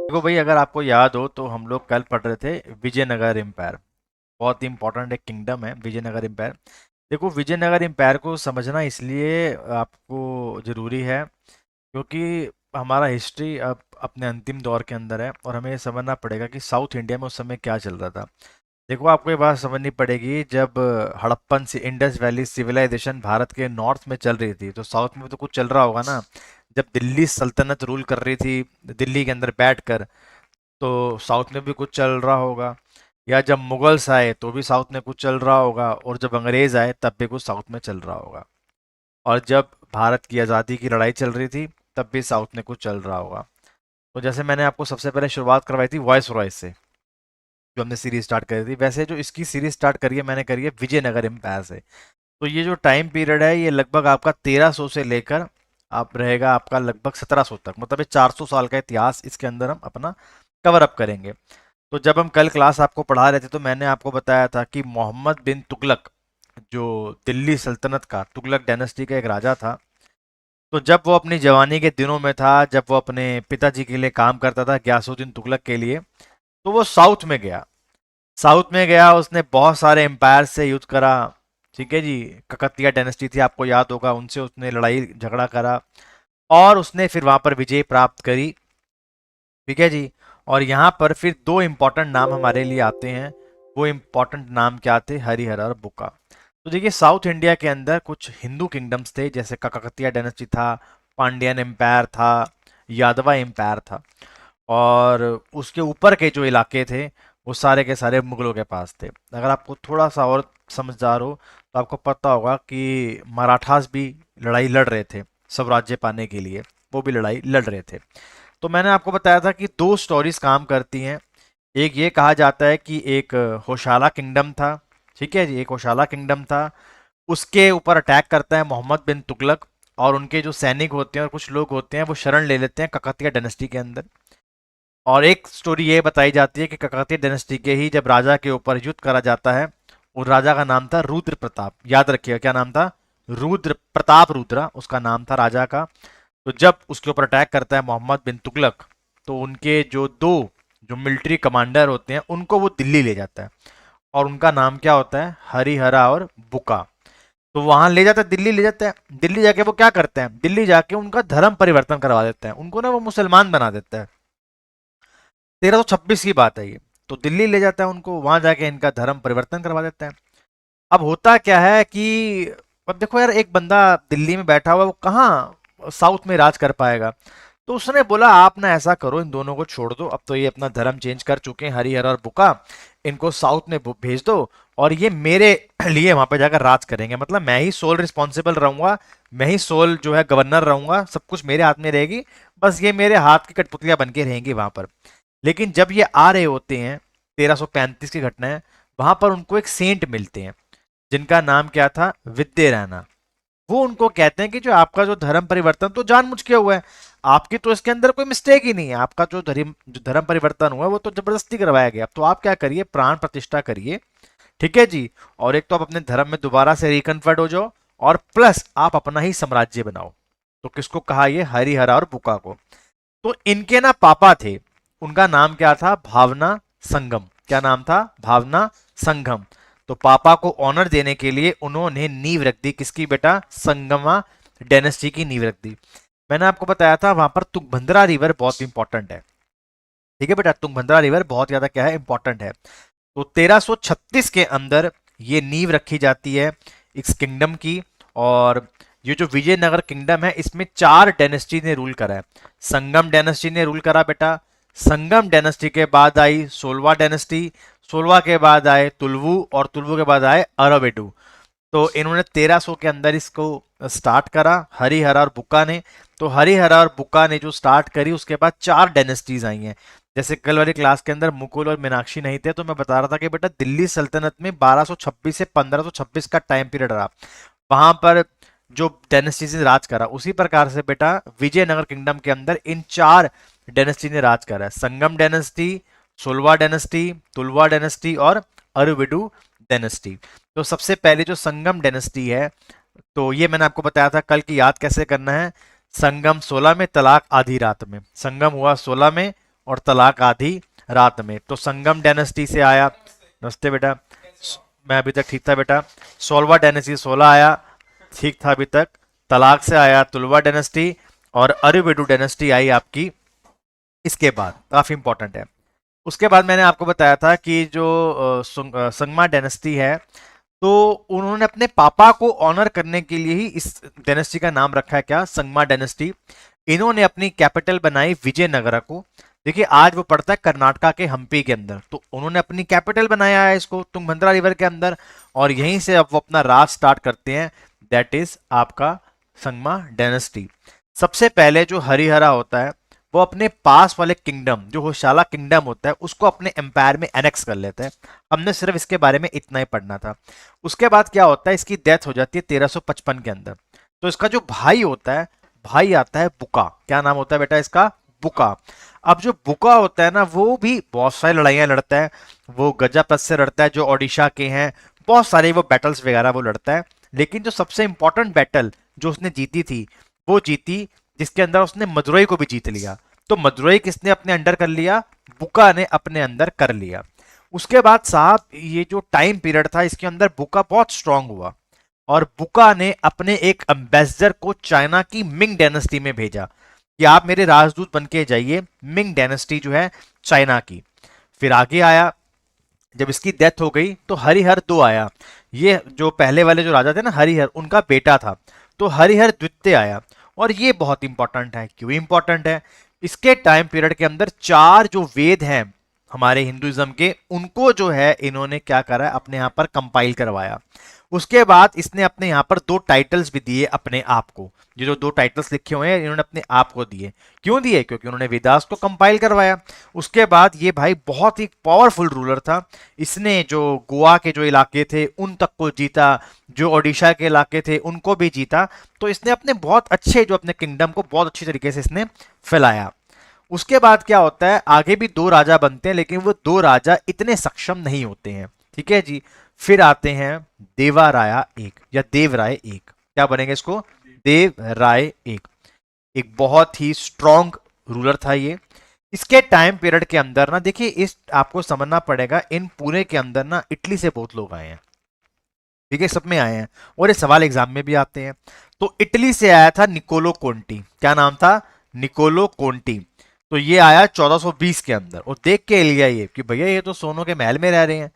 देखो भाई, अगर आपको याद हो तो हम लोग कल पढ़ रहे थे विजयनगर एम्पायर। बहुत ही इंपॉर्टेंट एक किंगडम है विजयनगर एम्पायर। देखो, विजयनगर एम्पायर को समझना इसलिए आपको ज़रूरी है क्योंकि हमारा हिस्ट्री अब अपने अंतिम दौर के अंदर है और हमें ये समझना पड़ेगा कि साउथ इंडिया में उस समय क्या चल रहा था। देखो, आपको ये बात समझनी पड़ेगी, जब हड़प्पन से इंडस वैली सिविलाइजेशन भारत के नॉर्थ में चल रही थी तो साउथ में तो कुछ चल रहा होगा ना। जब दिल्ली सल्तनत रूल कर रही थी दिल्ली के अंदर बैठकर, तो साउथ में भी कुछ चल रहा होगा। या जब मुगल्स आए तो भी साउथ में कुछ चल रहा होगा, और जब अंग्रेज आए तब भी कुछ साउथ में चल रहा होगा। और जब भारत की आज़ादी की लड़ाई चल रही थी तब भी साउथ में कुछ चल रहा होगा। तो जैसे मैंने आपको सबसे पहले शुरुआत करवाई थी वॉइस रॉयस से, जो हमने सीरीज स्टार्ट करी थी, वैसे जो इसकी सीरीज स्टार्ट करी है मैंने करी है विजयनगर एम्पायर से। तो ये जो टाइम पीरियड है ये लगभग आपका 1300 से लेकर आप रहेगा आपका लगभग 1700 तक, मतलब ये 400 साल का इतिहास इसके अंदर हम अपना कवर अप करेंगे। तो जब हम कल क्लास आपको पढ़ा रहे थे तो मैंने आपको बताया था कि मोहम्मद बिन तुगलक, जो दिल्ली सल्तनत का, तुगलक डायनेस्टी का एक राजा था, तो जब वो अपनी जवानी के दिनों में था, जब वो अपने पिताजी के लिए काम करता था गयासुद्दीन तुगलक के लिए, तो वो साउथ में गया। साउथ में गया, उसने बहुत सारे एम्पायर से युद्ध करा। ठीक है जी, ककतिया डायनेस्टी थी, आपको याद होगा, उनसे उसने लड़ाई झगड़ा करा और उसने फिर वहां पर विजय प्राप्त करी। ठीक है जी। और यहाँ पर फिर दो इंपॉर्टेंट नाम हमारे लिए आते हैं। वो इंपॉर्टेंट नाम क्या थे? हरिहर और बुका। तो देखिए, साउथ इंडिया के अंदर कुछ हिंदू किंगडम्स थे, जैसे ककतिया डायनेस्टी था, पांड्यन एम्पायर था, यादवा एम्पायर था, और उसके ऊपर के जो इलाके थे वो सारे के सारे मुगलों के पास थे। अगर आपको थोड़ा सा और समझदार हो तो आपको पता होगा कि मराठास भी लड़ाई लड़ रहे थे स्वराज्य पाने के लिए, वो भी लड़ाई लड़ रहे थे। तो मैंने आपको बताया था कि दो स्टोरीज काम करती हैं। एक ये कहा जाता है कि एक होशाला किंगडम था। ठीक है जी, एक होशाला किंगडम था, उसके ऊपर अटैक करता है मोहम्मद बिन तुगलक, और उनके जो सैनिक होते हैं और कुछ लोग होते हैं वो शरण ले लेते हैं ककतिया डायनेस्टी के अंदर। और एक स्टोरी ये बताई जाती है कि ककतिया डायनेस्टी के ही जब राजा के ऊपर युद्ध करा जाता है, उस राजा का नाम था रुद्र प्रताप। याद रखिएगा, क्या नाम था? रुद्र प्रताप, रुद्रा उसका नाम था राजा का। तो जब उसके ऊपर अटैक करता है मोहम्मद बिन तुगलक, तो उनके जो दो जो मिलिट्री कमांडर होते हैं उनको वो दिल्ली ले जाता है, और उनका नाम क्या होता है? हरिहरा और बुका। तो वहां ले जाता है, दिल्ली ले जाता है। दिल्ली जाके वो क्या करते हैं? दिल्ली जाके उनका धर्म परिवर्तन करवा देते हैं, उनको ना वो मुसलमान बना देता है। 1326 की बात है ये। तो दिल्ली ले जाता है उनको, वहां जाके इनका धर्म परिवर्तन करवा देता है। अब होता क्या है कि, अब देखो यार, एक बंदा दिल्ली में बैठा हुआ है, वो कहाँ साउथ में राज कर पाएगा? तो उसने बोला आप ना ऐसा करो, इन दोनों को छोड़ दो, अब तो ये अपना धर्म चेंज कर चुके हैं, हरिहर और बुका, इनको साउथ में भेज दो, और ये मेरे लिए वहां पे जाकर राज करेंगे। मतलब मैं ही सोल रिस्पॉन्सिबल रहूंगा, मैं ही सोल जो है गवर्नर रहूंगा, सब कुछ मेरे हाथ में रहेगी, बस ये मेरे हाथ की कठपुतलियां बन के रहेंगी वहां पर। लेकिन जब ये आ रहे होते हैं, 1335 की घटना है, वहां पर उनको एक सेंट मिलते हैं जिनका नाम क्या था? विद्य रैना। वो उनको कहते हैं कि जो आपका जो धर्म परिवर्तन तो जानबूझ के हुआ है, आपकी तो इसके अंदर कोई मिस्टेक ही नहीं है, आपका जो धर्म परिवर्तन हुआ है वो तो जबरदस्ती करवाया गया। तो आप क्या करिए, प्राण प्रतिष्ठा करिए, ठीक है जी। और एक तो आप अपने धर्म में दोबारा से रिकन्वर्ट हो जाओ, और प्लस आप अपना ही साम्राज्य बनाओ। तो किसको कहा, ये हरिहरा और बुका को। तो इनके ना पापा थे, उनका नाम क्या था, भावना संगम। क्या नाम था, भावना संगम। तो पापा को ऑनर देने के लिए उन्होंने नींव रख दी, किसकी बेटा, संगमा डायनेस्टी की नींव रख दी। मैंने आपको बताया था वहां पर तुंगभद्रा रिवर बहुत इंपॉर्टेंट है। ठीक है बेटा, तुंगभद्रा रिवर बहुत ज्यादा क्या है, इंपॉर्टेंट है। तो 1336 के अंदर ये नींव रखी जाती है इस किंगडम की। और ये जो विजयनगर किंगडम है, इसमें 4 डायनेस्टी ने रूल करा है। संगम डायनेस्टी ने रूल करा बेटा, संगम डायनेस्टी के बाद आई 16वां डायनेस्टी, 16वां के बाद आए तुलवू, और तुलवू के बाद आए अरवेडू। तो इन्होंने 1300 के अंदर इसको स्टार्ट करा, हरिहरा और बुक्का ने। तो हरिहरा और बुक्का ने जो स्टार्ट करी, उसके बाद 4 डायनेस्टीज आई हैं। जैसे कल वाली क्लास के अंदर मुकुल और मीनाक्षी नहीं थे, तो मैं बता रहा था कि बेटा दिल्ली सल्तनत में 1226 से 1526 का टाइम पीरियड रहा, वहां पर जो डायनेस्टी ने राज करा। उसी प्रकार से बेटा विजयनगर किंगडम के अंदर इन 4 डायनेस्टी ने राज करा है, संगम डायनेस्टी, सोलवा डायनेस्टी, तुलवा डायनेस्टी और अरुविडू डायनेस्टी। तो सबसे पहले जो संगम डायनेस्टी है, तो ये मैंने आपको बताया था कल की, याद कैसे करना है। संगम 16 में, तलाक आधी रात में। संगम हुआ 16 में और तलाक आधी रात में। तो संगम डायनेस्टी से आया, नमस्ते बेटा, मैं अभी तक ठीक था बेटा, 16वां डायनेस्टी 16 आया, ठीक था अभी तक। तलाक से आया तुलवा डायनेस्टी, और अरुविडू डायनेस्टी आई आपकी इसके बाद, काफी इंपॉर्टेंट है। उसके बाद मैंने आपको बताया था कि जो संगमा डायनेस्टी है, तो उन्होंने अपने पापा को ऑनर करने के लिए ही इस डायनेस्टी का नाम रखा है, क्या, संगमा डायनेस्टी। इन्होंने अपनी कैपिटल बनाई विजयनगरा को। देखिए आज वो पड़ता है कर्नाटका के हम्पी के अंदर, तो उन्होंने अपनी कैपिटल बनाया है इसको तुंगभद्रा रिवर के अंदर, और यहीं से अब वो अपना राज स्टार्ट करते हैं, दैट इज आपका संगमा डायनेस्टी। सबसे पहले जो हरिहरा होता है, वो अपने पास वाले किंगडम, जो होशाला किंगडम होता है, उसको अपने एम्पायर में एनेक्स कर लेता है। हमने सिर्फ इसके बारे में इतना ही पढ़ना था। उसके बाद क्या होता है, इसकी डेथ हो जाती है 1355 के अंदर। तो इसका जो भाई होता है, भाई आता है बुका। क्या नाम होता है बेटा इसका, बुका। अब जो बुका होता है ना, वो भी बहुत सारी लड़ाइयां लड़ता है। वो गजापत से लड़ता है, जो ओडिशा के हैं, बहुत सारे वो बैटल्स वगैरह वो लड़ता है। लेकिन जो सबसे इंपॉर्टेंट बैटल जो उसने जीती थी, वो जीती जिसके अंदर उसने मदुरई को भी जीत लिया। तो मदुरई किसने अपने अंडर कर लिया, बुका ने अपने अंदर कर लिया। उसके बाद साहब ये जो टाइम पीरियड था, इसके अंदर बुका बहुत स्ट्रांग हुआ, और बुका ने अपने एक एम्बेसडर को चाइना की मिंग डायनेस्टी में भेजा कि आप मेरे राजदूत बन के जाइए, मिंग डायनेस्टी जो है चाइना की। फिर आगे आया, जब इसकी डेथ हो गई तो हरिहर 2 आया। ये जो पहले वाले जो राजा थे ना हरिहर, उनका बेटा था, तो हरिहर द्वितीय आया। और ये बहुत इंपॉर्टेंट है, क्यों इंपॉर्टेंट है, इसके टाइम पीरियड के अंदर 4 जो वेद हैं हमारे हिंदुइज्म के, उनको जो है इन्होंने क्या करा, अपने यहाँ पर कंपाइल करवाया। उसके बाद इसने अपने यहाँ पर 2 टाइटल्स भी दिए अपने आप को। ये जो 2 टाइटल्स लिखे हुए हैं, इन्होंने अपने आप को दिए। क्यों दिए, क्योंकि उन्होंने वेदास को कंपाइल करवाया। उसके बाद ये भाई बहुत ही पावरफुल रूलर था। इसने जो गोवा के जो इलाके थे उन तक को जीता, जो ओडिशा के इलाके थे उनको भी जीता। तो इसने अपने बहुत अच्छे जो अपने किंगडम को बहुत अच्छी तरीके से इसने फैलाया। उसके बाद क्या होता है, आगे भी 2 राजा बनते हैं, लेकिन वो 2 राजा इतने सक्षम नहीं होते हैं। ठीक है जी। फिर आते हैं देवाराया एक, या देवराय एक। क्या बनेंगे इसको, देवराय एक। एक बहुत ही स्ट्रॉन्ग रूलर था ये। इसके टाइम पीरियड के अंदर ना, देखिए इस आपको समझना पड़ेगा, इन पूरे के अंदर ना इटली से बहुत लोग आए हैं। ठीक है, सब में आए हैं, और ये सवाल एग्जाम में भी आते हैं। तो इटली से आया था निकोलो कोंटी। क्या नाम था, निकोलो कोंटी। तो ये आया 1420 के अंदर, और देख के लिया ये कि भैया ये तो सोनों के महल में रह रहे हैं।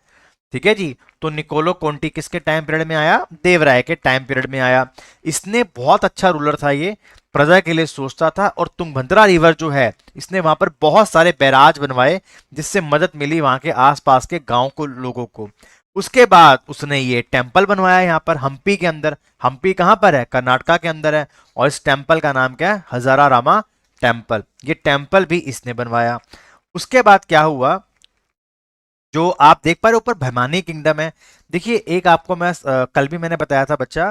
ठीक है जी। तो निकोलो कोंटी किसके टाइम पीरियड में आया, देवराय के टाइम पीरियड में आया। इसने बहुत अच्छा रूलर था ये, प्रजा के लिए सोचता था। और तुंगभद्रा रिवर जो है, इसने वहां पर बहुत सारे बैराज बनवाए, जिससे मदद मिली वहां के आसपास के गांव को, लोगों को। उसके बाद उसने ये टेम्पल बनवाया यहाँ पर हम्पी के अंदर। हम्पी कहाँ पर है, कर्नाटका के अंदर है। और इस टेम्पल का नाम क्या है, हजारा रामा टेम्पल। ये टेम्पल भी इसने बनवाया। उसके बाद क्या हुआ, जो आप देख पा रहे ऊपर भैमानी किंगडम है। देखिए एक आपको मैं कल भी मैंने बताया था बच्चा,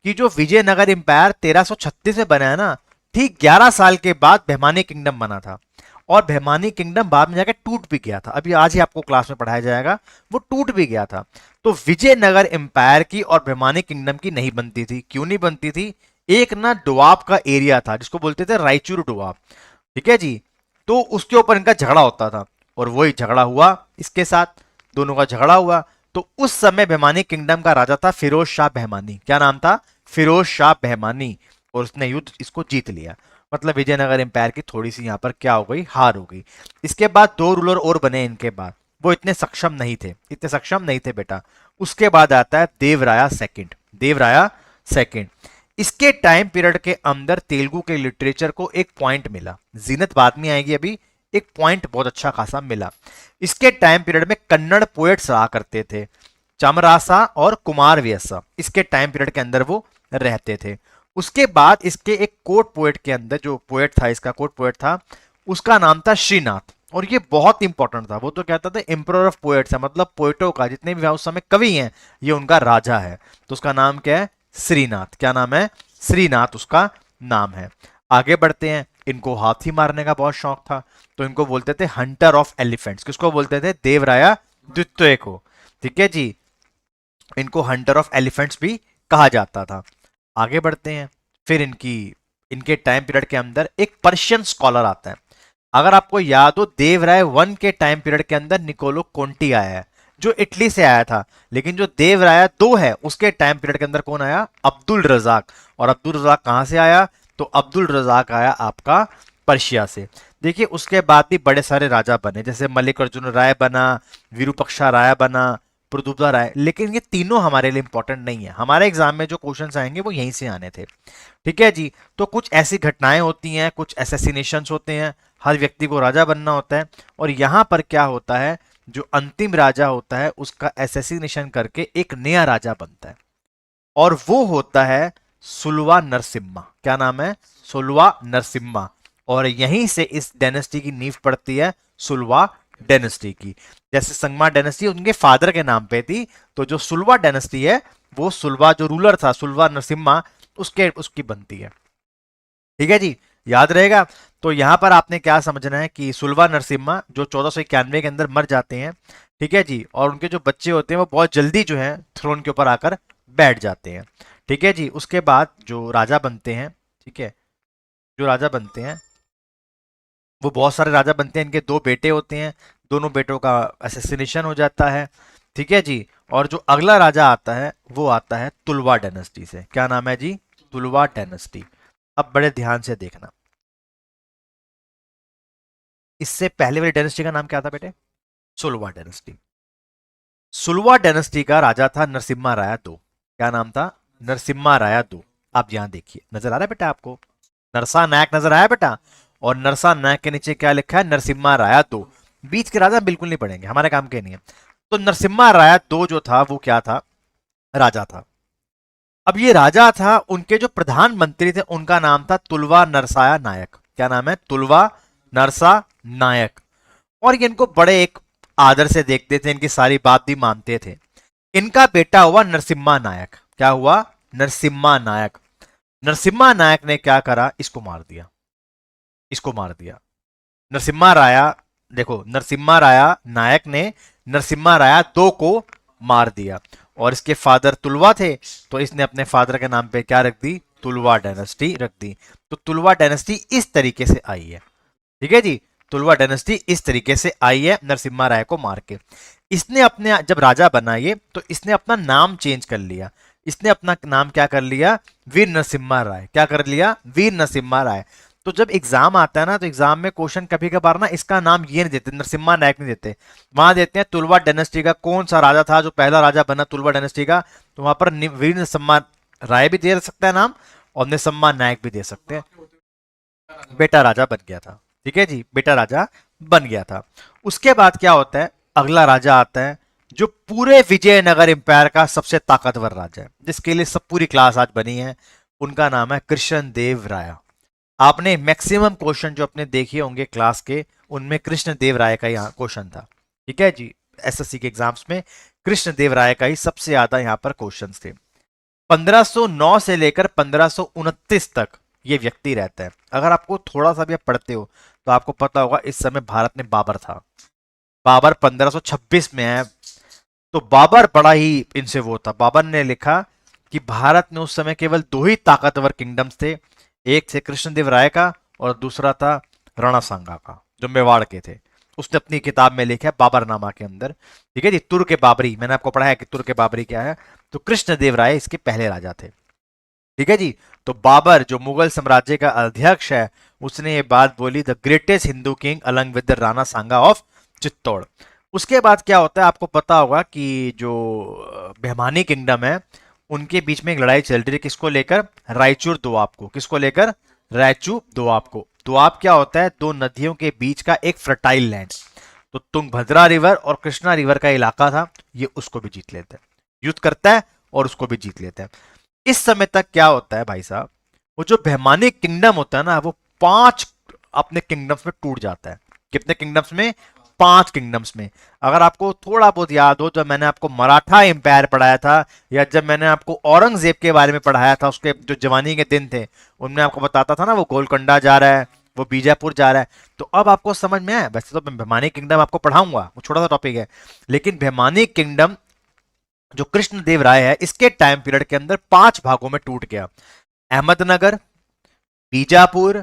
कि जो विजयनगर एम्पायर 1336 में बना है ना, ठीक 11 साल के बाद भैमानी किंगडम बना था। और भैमानी किंगडम बाद में जाकर टूट भी गया था, अभी आज ही आपको क्लास में पढ़ाया जाएगा, वो टूट भी गया था। तो विजयनगर एम्पायर की और भैमानी किंगडम की नहीं बनती थी। क्यों नहीं बनती थी? एक ना डोआब का एरिया था जिसको बोलते थे रायचूर डोआब, ठीक है जी, तो उसके ऊपर इनका झगड़ा होता था, और वही झगड़ा हुआ इसके साथ, दोनों का झगड़ा हुआ। तो उस समय भैमानी किंगडम का राजा था फिरोज शाह बहमानी। क्या नाम था? फिरोज शाह बहमानी। और उसने युद्ध इसको जीत लिया, मतलब विजयनगर एम्पायर की थोड़ी सी यहाँ पर क्या हो गई, हार हो गई। इसके बाद दो रूलर और बने इनके बाद, वो इतने सक्षम नहीं थे, इतने सक्षम नहीं थे बेटा। उसके बाद आता है देवराया सेकंड, देवराया सेकंड। इसके टाइम पीरियड के अंदर तेलुगु के लिटरेचर को एक पॉइंट मिला, जीनत बाद में आएगी अभी, एक पॉइंट बहुत अच्छा खासा मिला। इसके टाइम पीरियड में कन्नड़ पोएट्स रहा करते थे, चमरासा और कुमार व्यसा, इसके टाइम पीरियड के अंदर वो रहते थे। उसके बाद इसके एक कोर्ट पोएट के अंदर, जो पोएट था इसका कोर्ट पोएट था, उसका नाम था श्रीनाथ, और ये बहुत इंपॉर्टेंट था। वो तो कहता था एम्परर ऑफ पोएट्स है, मतलब पोएटों का, जितने भी उस समय कवि हैं ये उनका राजा है। तो उसका नाम क्या है? श्रीनाथ। क्या नाम है? श्रीनाथ उसका नाम है। आगे बढ़ते हैं। इनको हाथी मारने का बहुत शौक था, तो इनको बोलते थे हंटर ऑफ एलिफेंट्स। किसको बोलते थे? देवराया द्वितीय को, ठीक है जी। इनको हंटर ऑफ एलिफेंट्स भी कहा जाता था। आगे बढ़ते हैं। फिर इनके टाइम पीरियड के अंदर एक पर्शियन स्कॉलर आता है। अगर आपको याद हो, देवराय वन के टाइम पीरियड के अंदर निकोलो कोंटी आया है, जो इटली से आया था। लेकिन जो देवराय दो है उसके टाइम पीरियड के अंदर कौन आया? अब्दुल रजाक। और अब्दुल रजाक कहां से आया? तो अब्दुल रजाक आया आपका पर्शिया से। देखिए उसके बाद भी बड़े सारे राजा बने, जैसे मल्लिक अर्जुन राय बना, विरूपक्षा राय बना, प्रदुप्ता राय, लेकिन ये तीनों हमारे लिए इंपॉर्टेंट नहीं है। हमारे एग्जाम में जो क्वेश्चंस आएंगे वो यहीं से आने थे, ठीक है जी। तो कुछ ऐसी घटनाएं होती हैं, कुछ एसेसिनेशंस होते हैं, हर व्यक्ति को राजा बनना होता है, और यहां पर क्या होता है, जो अंतिम राजा होता है उसका एसेसिनेशन करके एक नया राजा बनता है, और वो होता है सुलवा नरसिम्हा। क्या नाम है? सुलवा नरसिम्हा। और यहीं से इस डायनेस्टी की नींव पड़ती है, सुलवा डायनेस्टी की। जैसे संगमा डायनेस्टी उनके फादर के नाम पे थी, तो जो सुलवा डायनेस्टी है वो सुलवा जो रूलर था, सुलवा नरसिम्हा, उसकी बनती है, ठीक है जी, याद रहेगा। तो यहां पर आपने क्या समझना है कि सुलवा नरसिम्हा जो 1491 के अंदर मर जाते हैं, ठीक है जी, और उनके जो बच्चे होते हैं वो बहुत जल्दी जो है थ्रोन के ऊपर आकर बैठ जाते हैं, ठीक है जी। उसके बाद जो राजा बनते हैं, ठीक है, जो राजा बनते हैं वो बहुत सारे राजा बनते हैं। इनके दो बेटे होते हैं, दोनों बेटों का असैसिनेशन हो जाता है, ठीक है जी। और जो अगला राजा आता है वो आता है तुलवा डायनेस्टी से। क्या नाम है जी? तुलवा डायनेस्टी। अब बड़े ध्यान से देखना, इससे पहले वाली डायनेस्टी का नाम क्या था बेटे? सुलवा डायनेस्टी। सुलवा डायनेस्टी का राजा था नरसिम्हा राया दो। क्या नाम था? नरसिम्हा राया दो। आप यहां देखिए, नजर आ रहा है बेटा आपको? नरसा नायक नजर आया बेटा? और नरसा नायक के नीचे क्या लिखा है? नरसिम्हा राया दो। बीच के राजा बिल्कुल नहीं पढ़ेंगे, हमारे काम के नहीं है। तो नरसिम्हा राया दो जो था वो क्या था? राजा था। अब ये राजा था, उनके जो प्रधानमंत्री थे उनका नाम था तुलवा नरसाया नायक। क्या नाम है? तुलवा नरसा नायक। और ये इनको बड़े एक आदर से देखते थे, इनकी सारी बात भी मानते थे। इनका बेटा हुआ नरसिम्हा नायक। क्या हुआ? नरसिम्हा नायक। नरसिम्हा नायक ने क्या करा? इसको मार दिया, इसको मार दिया। नरसिम्हा राया, देखो नरसिम्हा राया नायक ने नरसिम्हा राया दो को मार दिया। और इसके फादर तुलवा थे, तो इसने अपने फादर के नाम पे क्या रख दी? तुलवा डायनेस्टी रख दी। तो तुलवा डायनेस्टी इस तरीके से आई है, ठीक है जी। तुलवा डायनेस्टी इस तरीके से आई है नरसिम्हा राय को मार के। इसने अपने जब राजा बना ये, तो इसने अपना नाम चेंज कर लिया। इसने अपना नाम क्या कर लिया? वीर नरसिम्हा राय। क्या कर लिया? वीर नरसिम्हा राय। तो जब एग्जाम आता है ना, तो एग्जाम में क्वेश्चन कभी कभार ना इसका नाम ये नहीं देते, नरसिम्हा नायक नहीं देते, वहां देते हैं तुलवा डायनेस्टी का कौन सा राजा था जो पहला राजा बना तुलवा डायनेस्टी का। तो वहां पर वीर नरसिम्हा राय भी दे सकता है नाम, और नरसिम्हा नायक भी दे सकते हैं। बेटा राजा बन गया था, ठीक है जी, बेटा राजा बन गया था। उसके बाद क्या होता है? अगला राजा आता है जो पूरे विजयनगर एम्पायर का सबसे ताकतवर राजा है, जिसके लिए सब पूरी क्लास आज बनी है। उनका नाम है कृष्णदेव राय। आपने मैक्सिमम क्वेश्चन जो अपने देखे होंगे क्लास के, उनमें कृष्णदेव राय का यहाँ क्वेश्चन था, ठीक है जी। एसएससी के एग्जाम्स में कृष्णदेव राय का ही सबसे ज्यादा यहाँ पर क्वेश्चंस थे। 1509 से लेकर 1529 तक ये व्यक्ति रहता है। अगर आपको थोड़ा सा भी आप पढ़ते हो तो आपको पता होगा इस समय भारत में बाबर था। बाबर 1526 में है। तो बाबर बड़ा ही इनसे वो था। बाबर ने लिखा कि भारत में उस समय केवल दो ही ताकतवर किंगडम्स थे, एक थे कृष्णदेव राय का और दूसरा था राणा सांगा का, जो मेवाड़ के थे। उसने अपनी किताब में लिखा है बाबरनामा के अंदर। ठीक है जी, तुर्क बाबरी, मैंने आपको पढ़ाया कि तुर्क बाबरी क्या है। तो कृष्णदेव राय इसके पहले राजा थे। ठीक है जी। तो बाबर जो मुगल साम्राज्य का अध्यक्ष है, उसने ये बात बोली, the greatest Hindu king Alang with the Rana Sanga of Chittor. उसके बाद क्या होता है आपको पता होगा कि जो बेहमानी किंगडम है उनके बीच में एक लड़ाई चल रही है, किसको लेकर? रायचूर दोआब को। किसको लेकर? रायचूर दोआब को। दोआब क्या होता है? दो नदियों के बीच का एक फर्टाइल लैंड। तो तुंगभद्रा रिवर और कृष्णा रिवर का इलाका था, ये उसको भी जीत लेता है, युद्ध करता है और उसको भी जीत लेता है। इस समय तक क्या होता है भाई साहब, वो जो बेहमानी किंगडम होता है ना, वो 5 अपने किंगडम्स में टूट जाता है। कितने किंगडम्स में? 5 किंगडम्स में। अगर आपको थोड़ा बहुत याद हो, जब मैंने आपको मराठा एम्पायर पढ़ाया था या जब मैंने आपको औरंगजेब के बारे में पढ़ाया था, उसके जो जवानी के दिन थे, उनमें आपको बताता था ना वो गोलकोंडा जा रहा है, वो बीजापुर जा रहा है। तो अब आपको समझ में आया। वैसे तो मैं बेहमानी किंगडम आपको पढ़ाऊंगा, वो छोटा सा टॉपिक है, लेकिन बेहमानी किंगडम जो कृष्णदेव राय है इसके टाइम पीरियड के अंदर 5 भागों में टूट गया। अहमदनगर, बीजापुर,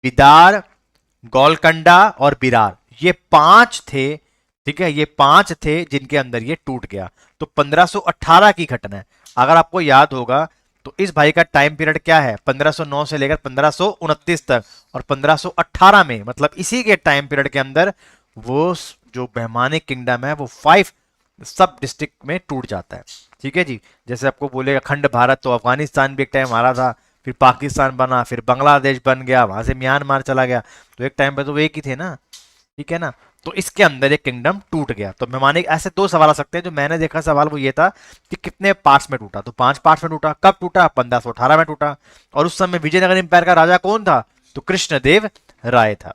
बिदार, गोलकंडा और बिरार, ये 5 थे। ठीक है, ये 5 थे जिनके अंदर ये टूट गया। तो 1518 की घटना है। अगर आपको याद होगा तो इस भाई का टाइम पीरियड क्या है? 1509 से लेकर 1529 तक। और 1518 में, मतलब इसी के टाइम पीरियड के अंदर, वो जो बेहमानी किंगडम है वो 5 सब डिस्ट्रिक्ट में टूट जाता है। ठीक है जी। जैसे आपको बोलेगा खंड भारत, तो अफगानिस्तान भी एक टाइम हमारा था, फिर पाकिस्तान बना, फिर बांग्लादेश बन गया, वहां से म्यांमार चला गया। तो एक टाइम पे तो वो एक ही थे ना। ठीक है ना। तो इसके अंदर एक किंगडम टूट गया। तो मेहमानी ऐसे 2 सवाल आ सकते हैं। जो मैंने देखा सवाल वो ये था कि कितने पार्ट्स में टूटा, तो 5 पार्ट्स में टूटा। कब टूटा? 1518 में टूटा। और उस समय विजयनगर एम्पायर का राजा कौन था? तो कृष्णदेव राय था।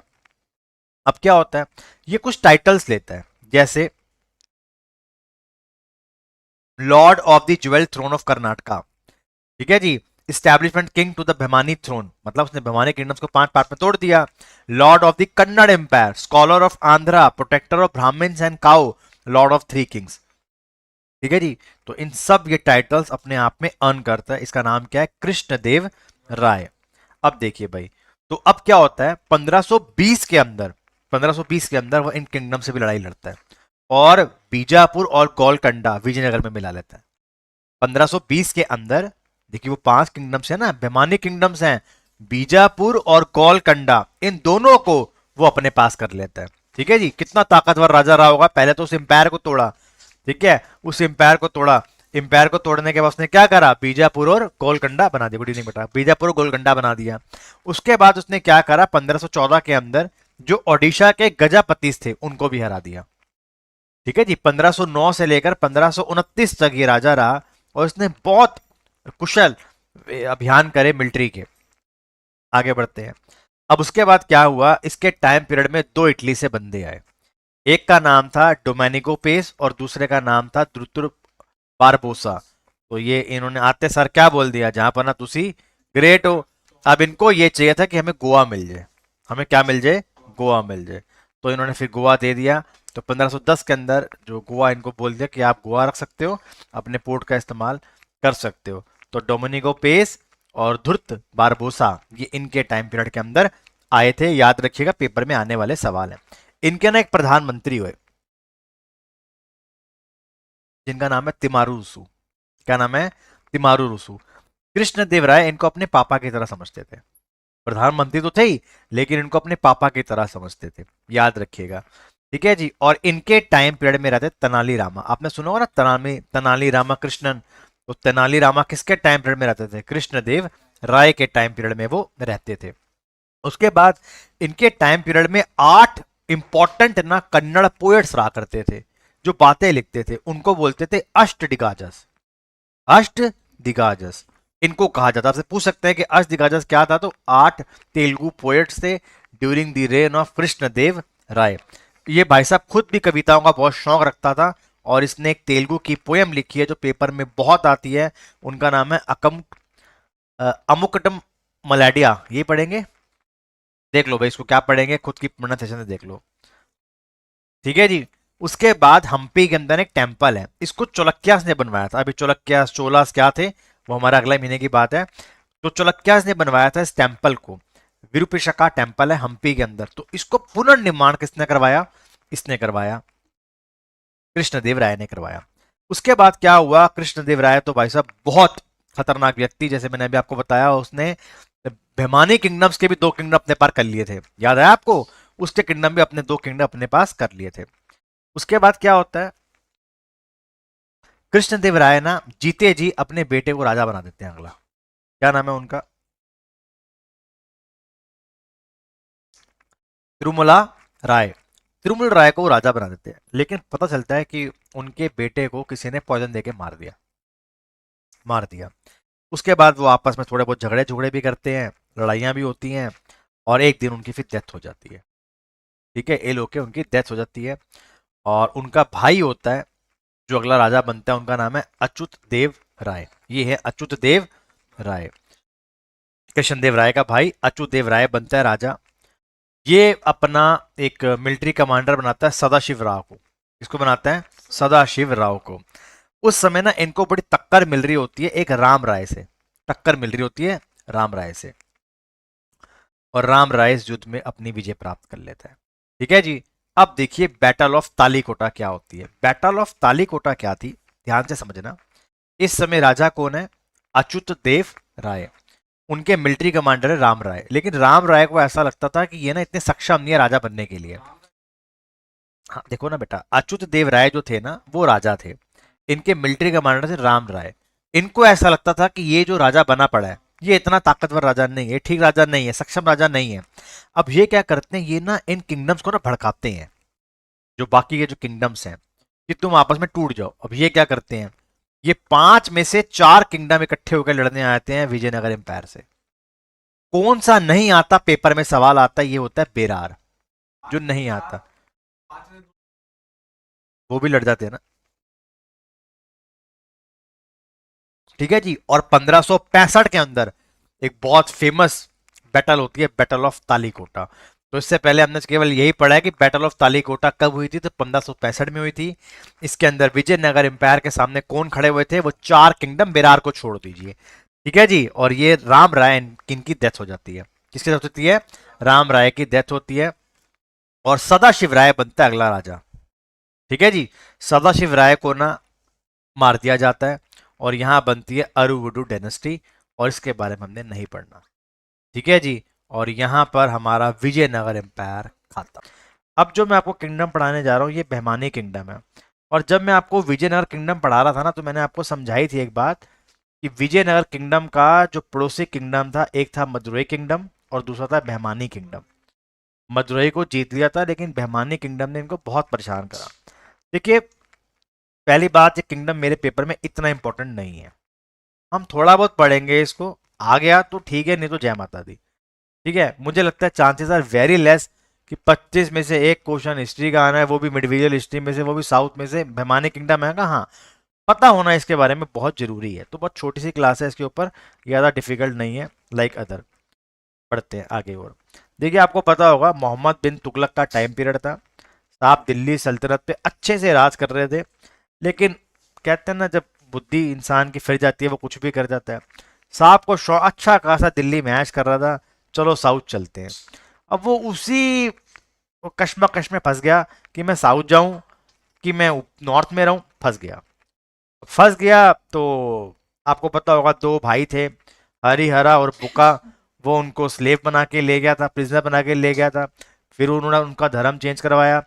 अब क्या होता है, ये कुछ टाइटल्स लेता है, जैसे lord of the jewel throne of Karnataka. ठीक है जी। इस्टेब्लिशमेंट किंग टू द बेमानी थ्रोन, मतलब उसने बेमानी किंगडम्स को 5 पार्ट में तोड़ दिया। Lord of the Kannada empire, scholar of Andhra, protector of Brahmins and cow, lord of 3 kings. ठीक है जी। तो इन सब ये टाइटल्स अपने आप में अर्न करता है। इसका नाम क्या है? कृष्णदेव राय। अब देखिए भाई, तो अब क्या होता है, 1520 के अंदर, 1520 के अंदर वो इन किंगडम से भी लड़ाई लड़ता है और बीजापुर और गोलकंडा विजयनगर में मिला लेता है। 1520 के अंदर, देखिए वो 5 किंगडम्स है ना, बेमानी किंगडम्स हैं, बीजापुर और गोलकंडा, इन दोनों को वो अपने पास कर लेता है। ठीक है जी। कितना ताकतवर राजा रहा होगा। पहले तो उस एम्पायर को तोड़ा। ठीक है, उस एम्पायर को तोड़ा। एम्पायर को तोड़ने के बाद उसने क्या करा? बीजापुर और गोलकंडा बना दिया। गुड इवनिंग बेटा। बीजापुर और गोलकंडा बना दिया। उसके बाद उसने क्या करा? 1514 के अंदर जो ओडिशा के गजापतिस थे उनको भी हरा दिया। ठीक है जी। 1509 से लेकर 1529 तक ये राजा रहा और इसने बहुत कुशल अभियान करे मिलिट्री के। आगे बढ़ते हैं। अब उसके बाद क्या हुआ, इसके टाइम पीरियड में 2 इटली से बंदे आए। एक का नाम था डोमेनिको पेस और दूसरे का नाम था द्रुतुर बारबोसा। तो ये इन्होंने आते सर क्या बोल दिया, जहां पर ना तुसी ग्रेट हो। अब इनको ये चाहिए था कि हमें गोवा मिल जाए। हमें क्या मिल जाए? गोवा मिल जाए। तो इन्होंने फिर गोवा दे दिया। तो 1510 के अंदर जो गोवा, इनको बोल दिया कि आप गोवा रख सकते हो, अपने पोर्ट का इस्तेमाल कर सकते हो। तो डोमिनिगो पेस और धुर्त बारबोसा ये इनके टाइम पीरियड के अंदर आए थे। याद रखिएगा, पेपर में आने वाले सवाल हैं। इनके ना एक प्रधानमंत्री हुए जिनका नाम है तिमारुसु। क्या नाम है? तिमारुसु। कृष्णदेव राय इनको अपने पापा की तरह समझते थे। प्रधानमंत्री तो थे ही, लेकिन इनको अपने पापा की तरह समझते थे। याद रखिएगा। ठीक है जी। और इनके टाइम पीरियड में रहते तेनाली रामा। आपने सुना होगा ना तेनाली रामा कृष्णन। तो तेनाली रामा किसके टाइम पीरियड में रहते थे? कृष्णदेव राय के टाइम पीरियड में वो रहते थे। उसके बाद इनके टाइम पीरियड में 8 इंपॉर्टेंट ना कन्नड़ पोएट्स रहा करते थे, जो बातें लिखते थे। उनको बोलते थे अष्टदिग्गजस। अष्टदिग्गजस इनको कहा जाता है। आपसे पूछ सकते हैं कि अष्टदिग्गजस क्या था, तो 8 तेलुगु पोएट्स थे during the reign of Krishnadeva Raya. ये भाई साहब खुद भी कविताओं का बहुत शौक रखता था और इसने एक तेलुगु की पोयम लिखी है जो पेपर में बहुत आती है। उनका नाम है अमुकटम मलाडिया, ये पढ़ेंगे। देख लो भाई, इसको क्या पढ़ेंगे, खुद की प्रोनाउंसिएशन से देख लो। ठीक है जी। उसके बाद हम्पी के अंदर एक टेम्पल है, इसको चोलक्यास ने बनवाया था। अभी चोलक्यास चोलास क्या थे वो हमारा अगले महीने की बात है। तो चोलक्यास ने बनवाया था इस टेम्पल को, विरूपिशका टेम्पल है हम्पी के अंदर। तो इसको पुनर्निर्माण किसने करवाया, इसने करवाया, कृष्णदेव राय ने करवाया। उसके बाद क्या हुआ, कृष्णदेव राय तो भाई साहब बहुत खतरनाक व्यक्ति, जैसे मैंने अभी आपको बताया, उसने बेमानी किंगडम्स के भी 2 किंगडम अपने पार कर लिए थे, याद है आपको, उसके किंगडम भी अपने 2 किंगडम अपने पास कर लिए थे। उसके बाद क्या होता है, कृष्णदेव राय ना जीते जी अपने बेटे को राजा बना देते हैं। अगला क्या नाम है उनका, तिरुमला राय। तिरुमल राय को वो राजा बना देते हैं, लेकिन पता चलता है कि उनके बेटे को किसी ने पॉइजन देके मार दिया। उसके बाद वो आपस में थोड़े बहुत झगड़े झगड़े भी करते हैं, लड़ाइयाँ भी होती हैं, और एक दिन उनकी फिर डेथ हो जाती है। ठीक है, ये लोग के उनकी डेथ हो जाती है। और उनका भाई होता है जो अगला राजा बनता है, उनका नाम है अच्युत देव राय। ये है अच्युत देव राय, कृष्णदेव राय का भाई अच्युत देव राय बनता है राजा। ये अपना एक मिलिट्री कमांडर बनाता है सदाशिव राव को। इसको बनाता है सदाशिव राव को। उस समय ना इनको बड़ी टक्कर मिल रही होती है एक राम राय से, टक्कर मिल रही होती है राम राय से, और राम राय इस युद्ध में अपनी विजय प्राप्त कर लेता है। ठीक है जी। अब देखिए बैटल ऑफ तालीकोटा क्या होती है। बैटल ऑफ तालीकोटा क्या थी, ध्यान से समझना। इस समय राजा कौन है, अच्युत देव राय, उनके मिलिट्री कमांडर है राम राय। लेकिन राम राय को ऐसा लगता था कि ये ना इतने सक्षम नहीं है राजा बनने के लिए। हाँ देखो ना बेटा, अच्युत देव राय जो थे ना वो राजा थे, इनके मिलिट्री कमांडर थे राम राय। इनको ऐसा लगता था कि ये जो राजा बना पड़ा है ये इतना ताकतवर राजा नहीं है, ठीक राजा नहीं है, सक्षम राजा नहीं है। अब ये क्या करते हैं, ये ना इन किंगडम्स को ना भड़काते हैं, जो बाकी के जो किंगडम्स हैं, कि तुम आपस में टूट जाओ। अब ये क्या करते हैं, ये 5 में से 4 किंगडम इकट्ठे होकर लड़ने आते हैं विजयनगर एम्पायर से। कौन सा नहीं आता, पेपर में सवाल आता है, ये होता है बेरार, जो नहीं आता, वो भी लड़ जाते हैं ना। ठीक है जी। और 1565 के अंदर एक बहुत फेमस बैटल होती है, बैटल ऑफ तालीकोटा। तो इससे पहले हमने केवल यही पढ़ा है कि बैटल ऑफ तालीकोटा कब हुई थी, तो 1565 में हुई थी। इसके अंदर विजयनगर एम्पायर के सामने कौन खड़े हुए थे, वो 4 किंगडम, बेरार को छोड़ दीजिए। ठीक है जी। और ये राम राय किनकी डेथ हो जाती है, किसकी डेथ होती है, राम राय की डेथ होती है, और सदाशिव राय बनता है अगला राजा। ठीक है जी। सदाशिव राय को ना मार दिया जाता है, और यहां बनती है अरुवुडु डायनेस्टी, और इसके बारे में हमने नहीं पढ़ना। ठीक है जी। और यहां पर हमारा विजयनगर एम्पायर खत्म। अब जो मैं आपको किंगडम पढ़ाने जा रहा हूँ ये behmani किंगडम है। और जब मैं आपको विजयनगर किंगडम पढ़ा रहा था ना, तो मैंने आपको समझाई थी एक बात, कि विजयनगर किंगडम का जो पड़ोसी किंगडम था, एक था मदुरई किंगडम और दूसरा था behmani किंगडम। मदुरई को जीत लिया था, लेकिन behmani किंगडम ने इनको बहुत परेशान करा। देखिए, पहली बात, ये किंगडम मेरे पेपर में इतना इंपॉर्टेंट नहीं है, हम थोड़ा बहुत पढ़ेंगे इसको, आ गया तो ठीक है, नहीं तो जय माता दी। ठीक है, मुझे लगता है चांसेस आर वेरी लेस कि 25 में से एक क्वेश्चन हिस्ट्री का आना है, वो भी मिडिविजल हिस्ट्री में से, वो भी साउथ में से, behmani किंगडम है का। हाँ, पता होना इसके बारे में बहुत जरूरी है। तो बहुत छोटी सी क्लास है इसके ऊपर, ज़्यादा डिफिकल्ट नहीं है लाइक अदर। पढ़ते हैं आगे। और देखिए, आपको पता होगा मोहम्मद बिन तुगलक का टाइम पीरियड था, साहब दिल्ली सल्तनत पे अच्छे से राज कर रहे थे। लेकिन कहते हैं ना, जब बुद्धि इंसान की फिर जाती है वो कुछ भी कर जाता है। साहब को अच्छा खासा दिल्ली में ऐश कर रहा था, चलो साउथ चलते हैं। अब वो उसी कश्मकश में फंस गया कि मैं साउथ जाऊं कि मैं नॉर्थ में रहूं, फंस गया। तो आपको पता होगा 2 भाई थे, हरिहरा और बुका, वो उनको स्लेव बना के ले गया था, प्रिजनर बना के ले गया था। फिर उन्होंने उनका धर्म चेंज करवाया,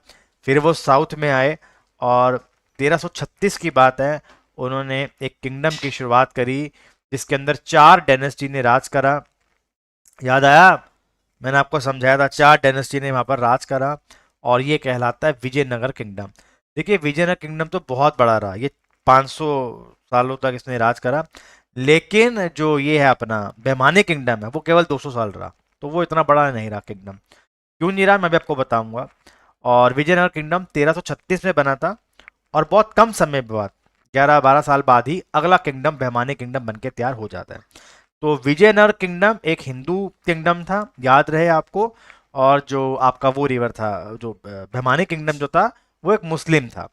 फिर वो साउथ में आए, और 1336 की बात है, उन्होंने एक किंगडम की शुरुआत करी जिसके अंदर 4 डायनेस्टी ने राज करा। याद आया, मैंने आपको समझाया था, 4 डायनेस्टी ने वहां पर राज करा, और ये कहलाता है विजयनगर किंगडम। देखिए, विजयनगर किंगडम तो बहुत बड़ा रहा, ये 500 सालों तक इसने राज करा। लेकिन जो ये है अपना behmani किंगडम है, वो केवल 200 साल रहा, तो वो इतना बड़ा नहीं रहा किंगडम। क्यों नहीं रहा, मैं भी आपको बताऊंगा। और विजयनगर किंगडम 1336 में बना था, और बहुत कम समय बाद, 11-12 साल बाद ही अगला किंगडम behmani किंगडम बन के तैयार हो जाता है। तो विजयनगर किंगडम एक हिंदू किंगडम था, याद रहे आपको। और जो आपका वो रिवर था, जो भैमानी किंगडम जो था, वो एक मुस्लिम था।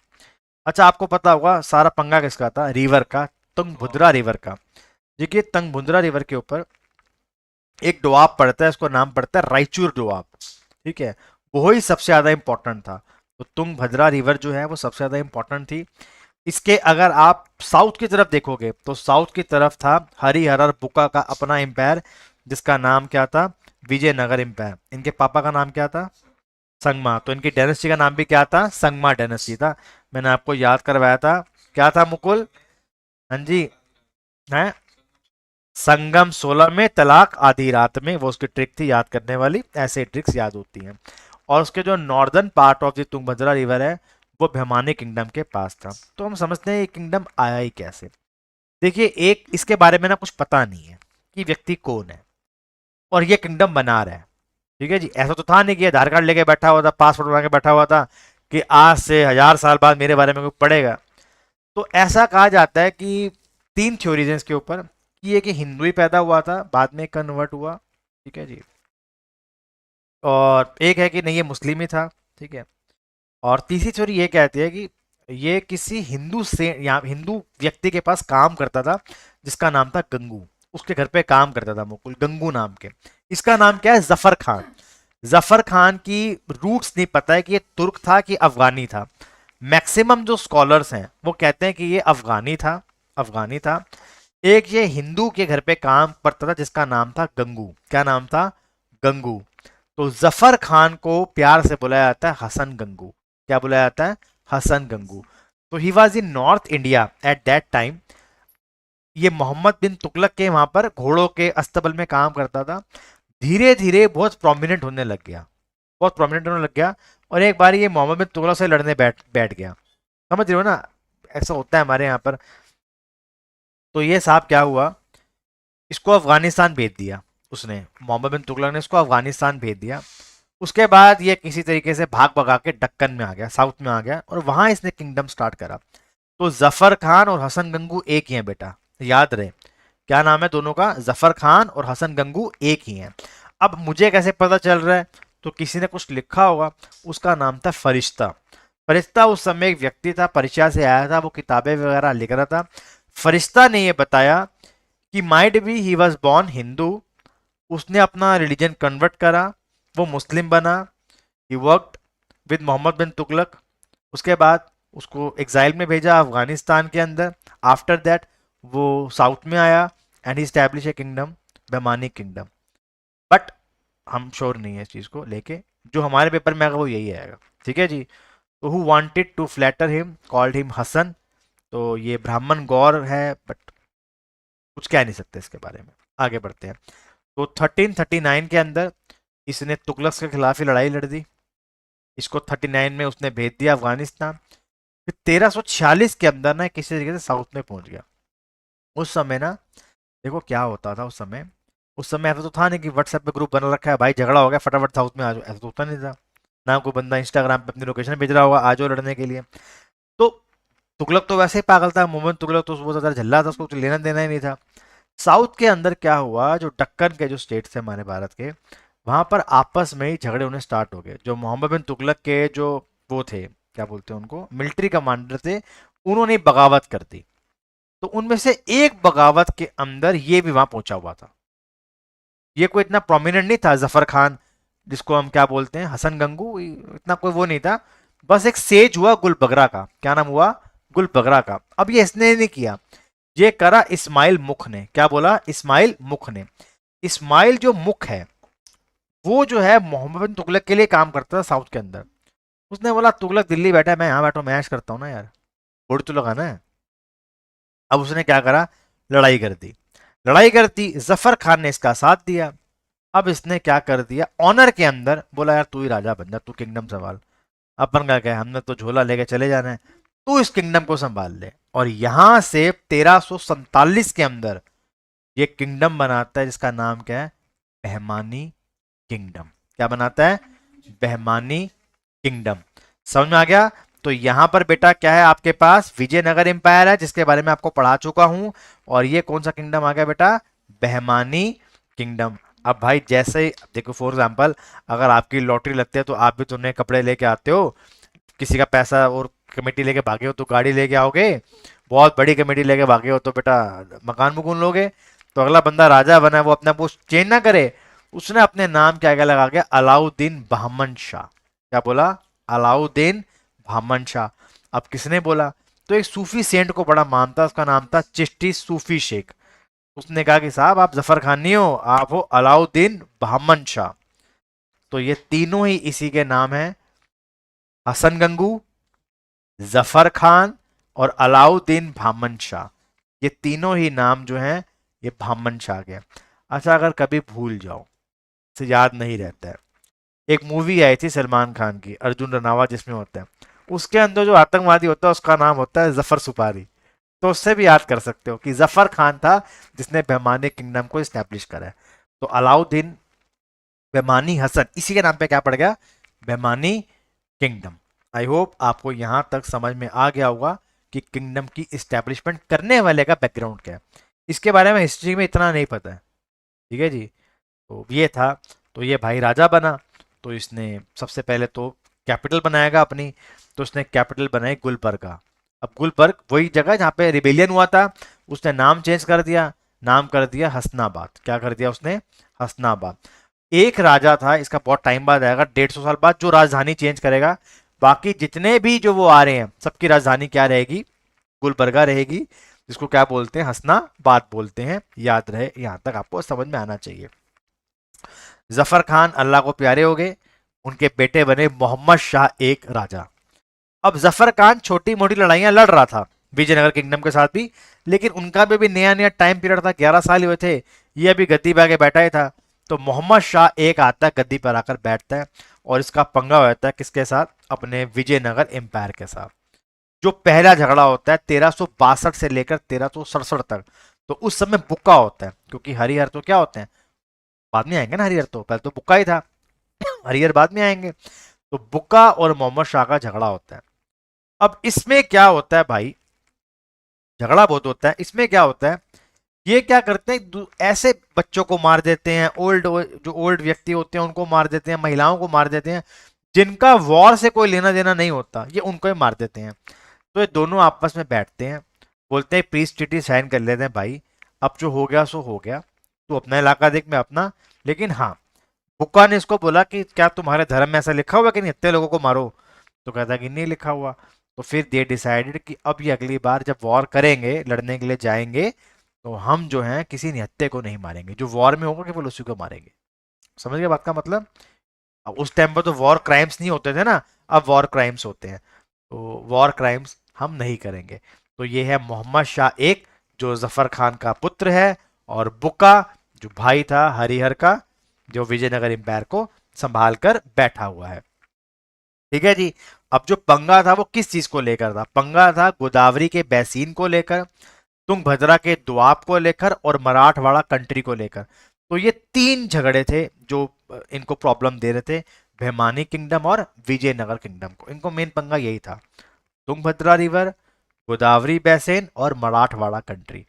अच्छा, आपको पता होगा सारा पंगा किसका था, रिवर का, तुंगभद्रा रिवर का। देखिए तुंगभद्रा रिवर के ऊपर एक डोआब पड़ता है, इसको नाम पड़ता है रायचूर डोआब। ठीक है, वो ही सबसे ज्यादा इंपॉर्टेंट था। तो तुंगभद्रा रिवर जो है वो सबसे ज्यादा इंपॉर्टेंट थी। इसके अगर आप साउथ की तरफ देखोगे तो साउथ की तरफ था हरिहरर बुका का अपना एम्पायर, जिसका नाम क्या था, विजयनगर एम्पायर। इनके पापा का नाम क्या था, संगमा। तो इनकी डायनेस्टी का नाम भी क्या था, संगमा डायनेस्टी था। मैंने आपको याद करवाया था, क्या था मुकुल? हाँ जी, है संगम 16 में, तलाक आधी रात में, वो उसकी ट्रिक थी याद करने वाली, ऐसे ट्रिक्स याद होती हैं। और उसके जो northern part of the Tungabhadra river है वो भैमानी किंगडम के पास था। तो हम समझते हैं ये किंगडम आया ही कैसे। देखिए, एक इसके बारे में ना कुछ पता नहीं है कि व्यक्ति कौन है और ये किंगडम बना रहा है। ठीक है जी, ऐसा तो था नहीं कि आधार कार्ड लेके बैठा हुआ था, पासपोर्ट बना के बैठा हुआ था कि आज से 1000 साल बाद मेरे बारे में कोई पढ़ेगा। तो ऐसा कहा जाता है कि तीन थ्योरीज हैं इसके ऊपर, कि ये कि हिंदू ही पैदा हुआ था, बाद में कन्वर्ट हुआ। ठीक है जी। और एक है कि नहीं, ये मुस्लिम ही था। ठीक है। और तीसरी थ्योरी ये कहती है कि ये किसी हिंदू से या हिंदू व्यक्ति के पास काम करता था, जिसका नाम था गंगू। उसके घर पे काम करता था मुकुल, गंगू नाम के। इसका नाम क्या है, जफर खान। जफर खान की रूट्स नहीं पता है कि ये तुर्क था कि अफगानी था। मैक्सिमम जो स्कॉलर्स हैं वो कहते हैं कि ये अफगानी था, अफगानी था। एक ये हिंदू के घर पे काम करता था जिसका नाम था गंगू। क्या नाम था, गंगू। तो जफर खान को प्यार से बुलाया जाता है हसन गंगू। क्या बुलाया जाता है, हसन गंगू। तो he was in north India at that time. ये मोहम्मद बिन तुगलक के वहां पर घोड़ों के अस्तबल में काम करता था। धीरे धीरे बहुत प्रोमिनेंट होने लग गया, बहुत प्रोमिनेंट होने लग गया। और एक बार ये मोहम्मद बिन तुगलक से लड़ने बैठ बैठ गया। समझ रहे हो ना, ऐसा होता है हमारे यहाँ पर। तो ये साहब क्या हुआ, इसको अफगानिस्तान भेज दिया उसने, मोहम्मद बिन तुगलक ने इसको अफगानिस्तान भेज दिया। उसके बाद ये किसी तरीके से भाग भगा के दक्कन में आ गया, साउथ में आ गया, और वहां इसने किंगडम स्टार्ट करा। तो जफर खान और हसन गंगू एक ही हैं बेटा, याद रहे। क्या नाम है दोनों का, जफर खान और हसन गंगू एक ही हैं। अब मुझे कैसे पता चल रहा है, तो किसी ने कुछ लिखा होगा। उसका नाम था फरिश्ता। फरिश्ता उस समय एक व्यक्ति था, परिचय से आया था, वो किताबें वगैरह लिख रहा था। फरिश्ता ने ये बताया कि might be he was born Hindu. उसने अपना रिलीजन कन्वर्ट करा, वो मुस्लिम बना। ही वर्कड विद मोहम्मद बिन तुगलक। उसके बाद उसको एग्जाइल में भेजा अफगानिस्तान के अंदर। आफ्टर दैट वो साउथ में आया and he establish A kingdom, बेमानी किंगडम। बट हम श्योर नहीं है इस चीज़ को लेके, जो हमारे पेपर में आएगा वो यही आएगा। ठीक है जी। तो who wanted to flatter him called him Hasan. तो ये ब्राह्मण गौर है, बट कुछ कह नहीं सकते इसके बारे में। आगे बढ़ते हैं। तो 1339 के अंदर इसने तुगलक के खिलाफ ही लड़ाई लड़ दी। इसको 39 में उसने भेज दिया अफगानिस्तान। फिर 1346 के अंदर ना किसी तरीके से साउथ में पहुंच गया। उस समय ना, देखो क्या होता था उस समय। उस समय ऐसा तो था नहीं कि व्हाट्सएप पे ग्रुप बना रखा है, भाई झगड़ा हो गया फटाफट साउथ में आ जाओ, ऐसा तो होता नहीं था। ना कोई बंदा इंस्टाग्राम पे अपनी लोकेशन भेज रहा होगा आ जाओ लड़ने के लिए। तो तुगलक तो वैसे ही पागल था, मोहम्मद तुगलक तो बहुत ज्यादा झल्ला था, उसको कुछ लेना देना ही नहीं था। साउथ के अंदर क्या हुआ, जो दक्कन के जो स्टेट्स है हमारे भारत के, वहां पर आपस में ही झगड़े होने स्टार्ट हो गए। जो मोहम्मद बिन तुगलक के जो वो थे, क्या बोलते हैं उनको, मिलिट्री कमांडर थे, उन्होंने बगावत कर दी। तो उनमें से एक बगावत के अंदर ये भी वहां पहुंचा हुआ था। ये कोई इतना प्रोमिनेंट नहीं था, जफर खान जिसको हम क्या बोलते हैं, हसन गंगू, इतना कोई वो नहीं था। बस एक सेज हुआ गुल बगरा का, क्या नाम हुआ, गुल बगरा का। अब ये इसने नहीं किया, ये करा इस्माइल मुख ने। क्या बोला, इस्माइल मुख ने। इस्माइल जो मुख है वो जो है मोहम्मद बिन तुगलक के लिए काम करता था साउथ के अंदर। उसने बोला तुगलक दिल्ली बैठा है, मैं यहाँ बैठा हूँ, मैश करता हूँ ना यार, वोट तो लगाना है। अब उसने क्या करा, लड़ाई कर दी। लड़ाई कर दी, जफर खान ने इसका साथ दिया। अब इसने क्या कर दिया, ऑनर के अंदर बोला यार तू ही राजा बन जा, तू किंगडम संभाल। अपन का क्या है, हमने तो झोला लेके चले जाना है, तू इस किंगडम को संभाल ले। और यहां से 1347 के अंदर ये किंगडम बनाता है जिसका नाम क्या है, बहमानी किंगडम। क्या बनाता है, बहमानी किंगडम। समझ में आ गया। तो यहां पर बेटा क्या है आपके पास, विजयनगर एम्पायर है जिसके बारे में आपको पढ़ा चुका हूं। और ये कौन सा किंगडम आ गया बेटा, बहमानी किंगडम। अब भाई जैसे ही देखो, फॉर एग्जाम्पल अगर आपकी लॉटरी लगती है तो आप भी तो नए कपड़े लेके आते हो, किसी का पैसा और कमेटी लेके भागे हो तो गाड़ी लेके आओगे, बहुत बड़ी कमेटी लेके भागे हो तो बेटा मकान मुकून लोगे। तो अगला बंदा राजा बना है, वो अपना वो चेंज ना करे, उसने अपने नाम क्या क्या लगा के अलाउद्दीन बहमन शाह। क्या बोला? अलाउद्दीन बहमन शाह। अब किसने बोला? तो एक सूफी सेंट को बड़ा मानता, उसका नाम था चिश्ती सूफी शेख। उसने कहा कि साहब आप जफर खान नहीं हो, आप हो अलाउद्दीन बहमन शाह। तो ये तीनों ही इसी के नाम हैं, हसन गंगू, जफर खान और अलाउद्दीन बहमन शाह। ये तीनों ही नाम जो हैं ये बहमन शाह के। अच्छा, अगर कभी भूल जाओ, से याद नहीं रहता है, एक मूवी आई थी सलमान खान की, अर्जुन रनावा जिसमें होता है, उसके अंदर जो आतंकवादी होता है उसका नाम होता है जफर सुपारी। तो उससे भी याद कर सकते हो कि जफर खान था जिसने बेमानी किंगडम को स्टैब्लिश करा है। तो अलाउद्दीन बेमानी हसन, इसी के नाम पे क्या पड़ गया? बेमानी किंगडम। आई होप आपको यहां तक समझ में आ गया होगा कि किंगडम की स्टैब्लिशमेंट करने वाले का बैकग्राउंड क्या है। इसके बारे में हिस्ट्री में इतना नहीं पता है, ठीक है जी। तो ये था। तो ये भाई राजा बना, तो इसने सबसे पहले तो कैपिटल बनाएगा अपनी। तो उसने कैपिटल बनाई गुलबर्गा। अब गुलबर्ग वही जगह जहाँ पे रिबेलियन हुआ था, उसने नाम चेंज कर दिया, नाम कर दिया हसनाबाद। क्या कर दिया उसने? हसनाबाद। एक राजा था, इसका बहुत टाइम बाद आएगा, 150 साल बाद, जो राजधानी चेंज करेगा। बाकी जितने भी जो वो आ रहे हैं सबकी राजधानी क्या रहेगी? गुलबर्गा रहेगी, जिसको क्या बोलते हैं? हसनाबाद बोलते हैं। याद रहे, यहां तक आपको समझ में आना चाहिए। जफर खान अल्लाह को प्यारे हो गए, उनके बेटे बने मोहम्मद शाह एक राजा। अब जफर खान छोटी मोटी लड़ाइयां लड़ रहा था विजयनगर किंगडम के साथ भी, लेकिन उनका भी नया नया टाइम पीरियड था, 11 साल हुए थे, ये अभी गद्दी पे आके बैठा ही था। तो मोहम्मद शाह एक आता है, गद्दी पर आकर बैठता है, और इसका पंगा हो जाता है किसके साथ? अपने विजयनगर एम्पायर के साथ। जो पहला झगड़ा होता है 1362 से लेकर 1367 तक, तो उस समय बुक्का होता है, क्योंकि हरिहर तो क्या होते हैं, बाद में आएंगे ना, हरिहर तो पहले तो बुक्का ही था, हरिहर बाद में आएंगे। तो बुक्का और मोहम्मद शाह का झगड़ा होता है। अब इसमें क्या होता है भाई, झगड़ा बहुत होता है, इसमें क्या होता है, ये क्या करते हैं, ऐसे बच्चों को मार देते हैं, जो ओल्ड व्यक्ति होते हैं उनको मार देते हैं, महिलाओं को मार देते हैं, जिनका वॉर से कोई लेना देना नहीं होता, ये उनको ही मार देते हैं। तो ये दोनों आपस में बैठते हैं, बोलते हैं पीस ट्रीटी साइन कर लेते हैं भाई, अब जो हो गया सो हो गया, तू अपना इलाका देख, मैं अपना। लेकिन हाँ, बुक्का ने इसको बोला कि क्या तुम्हारे धर्म में ऐसा लिखा हुआ कि नहीं इतने लोगों को मारो? तो कहता कि नहीं लिखा हुआ। तो फिर दे डिसाइडेड कि अब ये अगली बार जब वॉर करेंगे, लड़ने के लिए जाएंगे, तो हम जो हैं किसी निहत्थे को नहीं मारेंगे, जो वॉर में होगा केवल उसी को मारेंगे। समझ गए बात का मतलब? अब उस टाइम पर तो वॉर क्राइम्स नहीं होते थे ना, अब वॉर क्राइम्स होते हैं, तो वॉर क्राइम्स हम नहीं करेंगे। तो ये है मोहम्मद शाह एक, जो जफर खान का पुत्र है, और बुक्का जो भाई था हरिहर का, जो विजयनगर एम्पायर को संभाल कर बैठा हुआ है। ठीक है जी। अब जो पंगा था वो किस चीज को लेकर था? पंगा था गोदावरी के बैसीन को लेकर, तुंगभद्रा के दोआब को लेकर, और मराठवाड़ा कंट्री को लेकर। तो ये तीन झगड़े थे जो इनको प्रॉब्लम दे रहे थे, भेमानी किंगडम और विजयनगर किंगडम को। इनको मेन पंगा यही था, तुंगभद्रा रिवर, गोदावरी बैसेन और मराठवाड़ा कंट्री।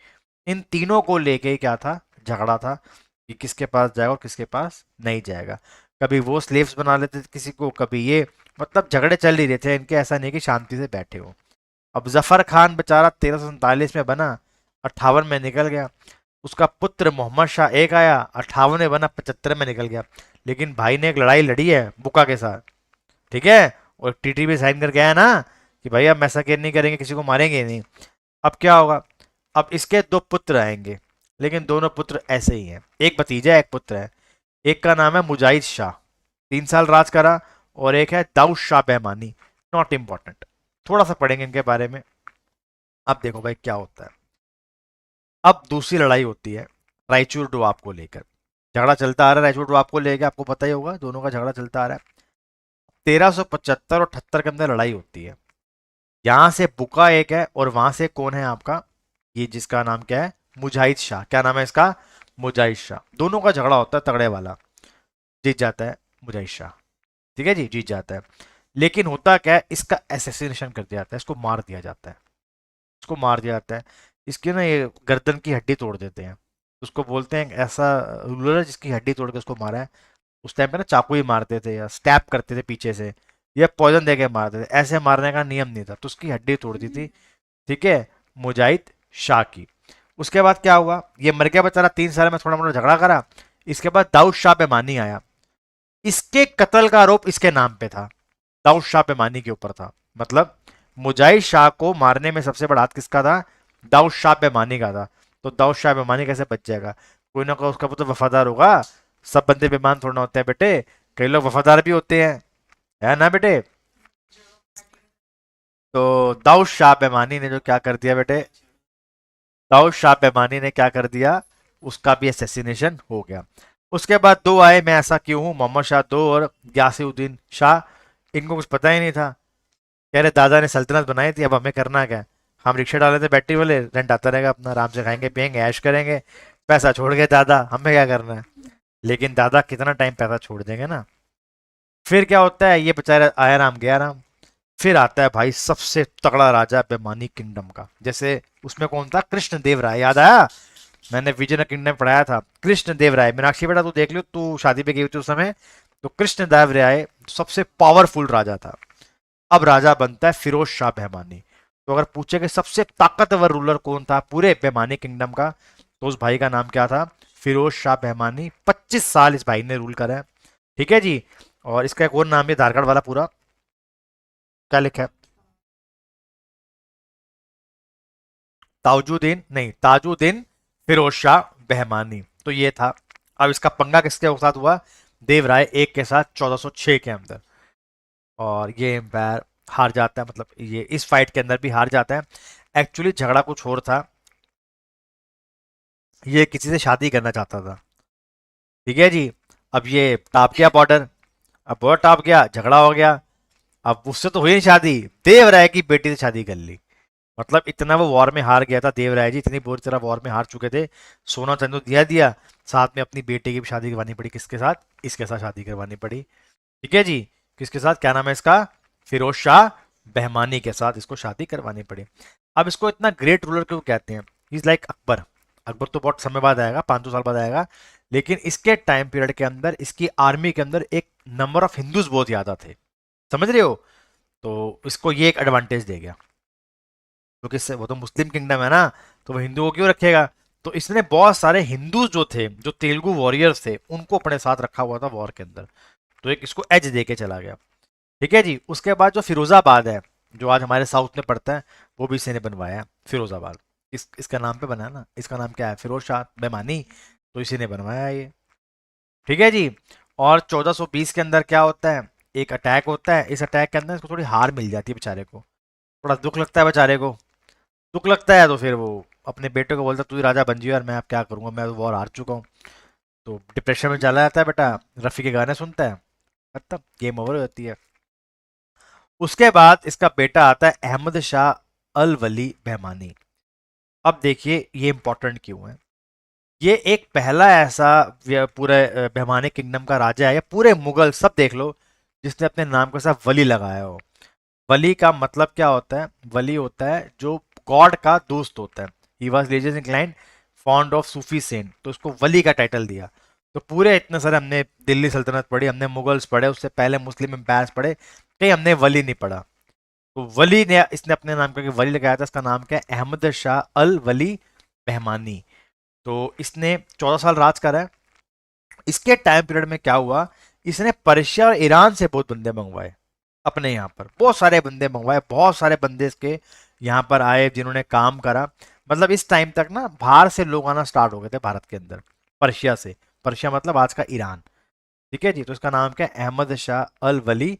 इन तीनों को लेके क्या था? झगड़ा था कि किसके पास जाएगा और किसके पास नहीं जाएगा। कभी वो स्लेव्स बना लेते थे किसी को, कभी ये, मतलब झगड़े चल ही रहे थे इनके, ऐसा नहीं कि शांति से बैठे हो। अब जफर खान बेचारा 1347 में बना, 58 में निकल गया। उसका पुत्र मोहम्मद शाह एक आया, 58 में बना, 75 में निकल गया। लेकिन भाई ने एक लड़ाई लड़ी है बुका के साथ, ठीक है, और टीटी भी साइन करके आया ना कि भाई अब मैसाकेर नहीं करेंगे, किसी को मारेंगे नहीं। अब क्या होगा? अब इसके दो पुत्र आएंगे, लेकिन दोनों पुत्र ऐसे ही हैं, एक भतीजा एक पुत्र है। एक का नाम है मुजाहिद शाह, 3 साल राज करा, और एक है दाऊद शाह बेमानी, नॉट इंपॉर्टेंट, थोड़ा सा पढ़ेंगे इनके बारे में। अब देखो भाई क्या होता है। अब दूसरी लड़ाई होती है रायचूर डोआब को लेकर, झगड़ा चलता आ रहा है रायचूर डोआब को लेकर, आपको पता ही होगा, दोनों का झगड़ा चलता आ रहा है। 1375 और 78 के अंदर लड़ाई होती है। यहां से बुका एक है, और वहां से कौन है आपका, ये जिसका नाम क्या है, मुजाहिद शाह। क्या नाम है इसका? मुजाहिद शाह। दोनों का झगड़ा होता है तगड़े वाला, जीत जाता है मुजाहिद शाह, ठीक है जी, जीत जाता है। लेकिन होता क्या है, इसका एसेसिनेशन कर दिया जाता है, इसको मार दिया जाता है, इसको मार दिया जाता है, इसकी ना ये गर्दन की हड्डी तोड़ देते हैं। उसको बोलते हैं ऐसा रूलर है जिसकी हड्डी तोड़ के उसको मारा है। उस टाइम पे ना चाकू ही मारते थे या स्टैप करते थे पीछे से, या पॉइजन दे के मारते थे, ऐसे मारने का नियम नहीं था, तो उसकी हड्डी तोड़ दी थी। ठीक है, मुजाहिद शाह की। उसके बाद क्या हुआ, ये मर गया बेचारा, 3 साल में थोड़ा मोटा झगड़ा करा। इसके बाद दाऊद शाह बेमानी आया, इसके कत्ल का आरोप इसके नाम पे था, दाऊद शाह बेमानी के ऊपर था। मतलब मुजाहिद शाह को मारने में सबसे बड़ा हाथ किसका था, दाऊद शाह बेमानी का था। तो दाऊद शाह बेमानी कैसे बच जाएगा, कोई ना कोई उसका तो वफादार होगा। सब बंदे बेमान थोड़ा होते हैं बेटे, कई लोग वफादार भी होते हैं, है ना बेटे। तो दाऊद शाह बेमानी ने जो क्या कर दिया बेटे, दाऊद शाह बेमानी ने क्या कर दिया, उसका भी असैसिनेशन हो गया। उसके बाद दो आए, मैं ऐसा क्यों हूं, मोहम्मद शाह दो और यासीउद्दीन शाह। इनको कुछ पता ही नहीं था, कह रहे दादा ने सल्तनत बनाई थी, अब हमें करना क्या है, हम रिक्शा डाले थे बैटरी वाले, रेंट आता रहेगा अपना, आराम से खाएंगे पियेंगे ऐश करेंगे, पैसा छोड़ गए दादा, हमें क्या करना है। लेकिन दादा कितना टाइम पैसा छोड़ देंगे ना। फिर क्या होता है, ये बेचारा आया राम गया राम। फिर आता है भाई सबसे तगड़ा राजा बेमानी किंगडम का, जैसे उसमें कौन था, कृष्ण देव राय, याद आया, मैंने विजय किंगडम में पढ़ाया था, कृष्ण देव राय। मीनाक्षी बेटा तू देख लियो, तू शादी पे गई थी उस समय। तो कृष्ण देव राय सबसे पावरफुल राजा था। अब राजा बनता है फिरोज शाह बेमानी। तो अगर पूछे कि सबसे ताकतवर रूलर कौन था पूरे बेमानी किंगडम का, तो उस भाई का नाम क्या था, फिरोज शाह बेमानी। 25 साल इस भाई ने रूल करा है। ठीक है जी। और इसका एक और नाम है आधार कार्ड वाला पूरा, क्या लिखा है, ताजुद्दीन नहीं, ताजुद्दीन फिरोज शाह बेहमानी। तो ये था। अब इसका पंगा किसके साथ हुआ, देवराय एक के साथ 1406 के अंदर। और ये एम्पायर हार जाता है, मतलब ये इस फाइट के अंदर भी हार जाता है। एक्चुअली झगड़ा कुछ और था, ये किसी से शादी करना चाहता था। ठीक है जी। अब ये टाप गया बॉर्डर, अब बॉर्डर टाप गया, झगड़ा हो गया। अब उससे तो हुई नहीं शादी, देवराय की बेटी से शादी कर ली। मतलब इतना वो वॉर में हार गया था देवराय जी, इतनी बुरी तरह वॉर में हार चुके थे। सोना चंदू दिया दिया, साथ में अपनी बेटी की भी शादी करवानी पड़ी, किसके साथ, इसके साथ शादी करवानी पड़ी। ठीक है जी। किसके साथ, क्या नाम है इसका, फिरोज शाह बेहमानी के साथ इसको शादी करवानी पड़ी। अब इसको इतना ग्रेट रूलर क्यों कहते हैं, इज लाइक अकबर। अकबर तो बहुत समय बाद आएगा, 500 साल बाद आएगा, लेकिन इसके टाइम पीरियड के अंदर इसकी आर्मी के अंदर एक नंबर ऑफ हिंदूज बहुत ज्यादा थे, समझ रहे हो। तो इसको ये एक एडवांटेज दे गया, क्योंकि वो तो मुस्लिम किंगडम है ना, तो वो हिंदुओं क्यों रखेगा। तो इसने बहुत सारे हिंदू जो थे, जो तेलुगु वॉरियर्स थे, उनको अपने साथ रखा हुआ था वॉर के अंदर। तो एक इसको एज दे के चला गया। ठीक है जी। उसके बाद जो फिरोजाबाद है, जो आज हमारे साउथ में पड़ता है, वो भी इसी ने बनवाया, फिरोजाबाद। इसका नाम पे बना है ना, इसका नाम क्या है, फिरोज शाह बेमानी। तो इसी ने बनवाया है ये। ठीक है जी। और 1420 के अंदर क्या होता है, एक अटैक होता है, इस अटैक के अंदर इसको थोड़ी हार मिल जाती है बेचारे को, थोड़ा दुख लगता है बेचारे को। दुख लगता है तो फिर वो अपने बेटे को बोलता है, तू ही राजा बन जियो यार, मैं अब क्या करूंगा, मैं तो वॉर हार चुका हूँ। तो डिप्रेशन में चला जाता है बेटा, रफ़ी के गाने सुनता है, खत्म, गेम ओवर हो जाती है। उसके बाद इसका बेटा आता है अहमद शाह अल वली behमानी। अब देखिए ये इंपॉर्टेंट क्यों है, ये एक पहला ऐसा पूरे behमानी किंगडम का राजा है, या पूरे मुगल सब देख लो, जिसने अपने नाम के साथ वली लगाया हो। वली का मतलब क्या होता है, वली होता है जो गॉड का दोस्त होता है। He was religious inclined, fond of Sufi saint, तो उसको वली का टाइटल दिया। तो पूरे इतने सारे हमने दिल्ली सल्तनत पढ़ी, हमने मुगल्स पढ़े, उससे पहले मुस्लिम एम्पायर्स पढ़े, कहीं हमने वली नहीं पढ़ा। तो वली ने इसने अपने नाम करके वली लगाया था, इसका नाम क्या है, अहमद शाह अल वली behमानी। तो इसने 14 साल राज करा है। इसके टाइम पीरियड में क्या हुआ, इसने पर्शिया और ईरान से बहुत बंदे मंगवाए, अपने यहाँ पर बहुत सारे बंदे मंगवाए, बहुत सारे बंदे इसके यहाँ पर आए जिन्होंने काम करा। मतलब इस टाइम तक ना बाहर से लोग आना स्टार्ट हो गए थे भारत के अंदर, पर्शिया से। पर्शिया मतलब आज का ईरान। ठीक है जी। तो इसका नाम क्या है, अहमद शाह अल वली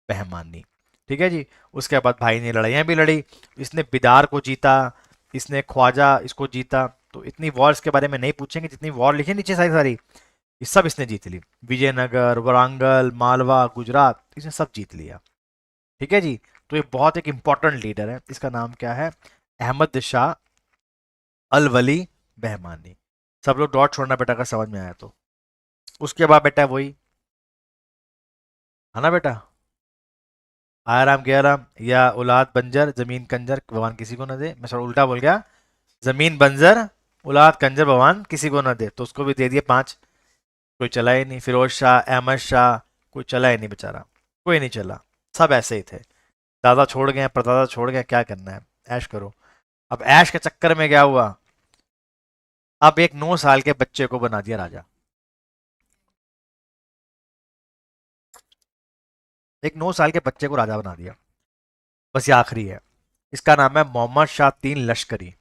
behमानी। ठीक है जी। उसके बाद भाई ने लड़ाइयाँ भी लड़ी, इसने बिदार को जीता, इसने ख्वाजा इसको जीता। तो इतनी वॉर्स के बारे में नहीं पूछेंगे, जितनी वॉर लिखी नीचे सारी सारी, ये सब इसने जीत ली। विजयनगर, वारंगल, मालवा, गुजरात, इसने सब जीत लिया। ठीक है जी। तो ये बहुत एक इंपॉर्टेंट लीडर है, इसका नाम क्या है, अहमद शाह अल वली behमानी। सब लोग डॉट छोड़ना बेटा का समझ में आया तो। उसके बाद बेटा वही है ना बेटा, आराम गया राम, या औलाद बंजर जमीन कंजर भगवान किसी को न दे, मैं थोड़ा उल्टा बोल गया, जमीन बंजर औलाद कंजर भगवान किसी को ना दे, तो उसको भी दे दिए 5। कोई चला ही नहीं, फिरोज शाह, अहमद शाह, कोई चला ही नहीं बेचारा, कोई नहीं चला, सब ऐसे ही थे। दादा छोड़ गए, परदादा छोड़ गए, क्या करना है, ऐश करो। अब ऐश के चक्कर में क्या हुआ, अब एक 9 साल के बच्चे को बना दिया राजा। एक 9 साल के बच्चे को राजा बना दिया। बस ये आखिरी है। इसका नाम है मोहम्मद शाह 3 लश्करी।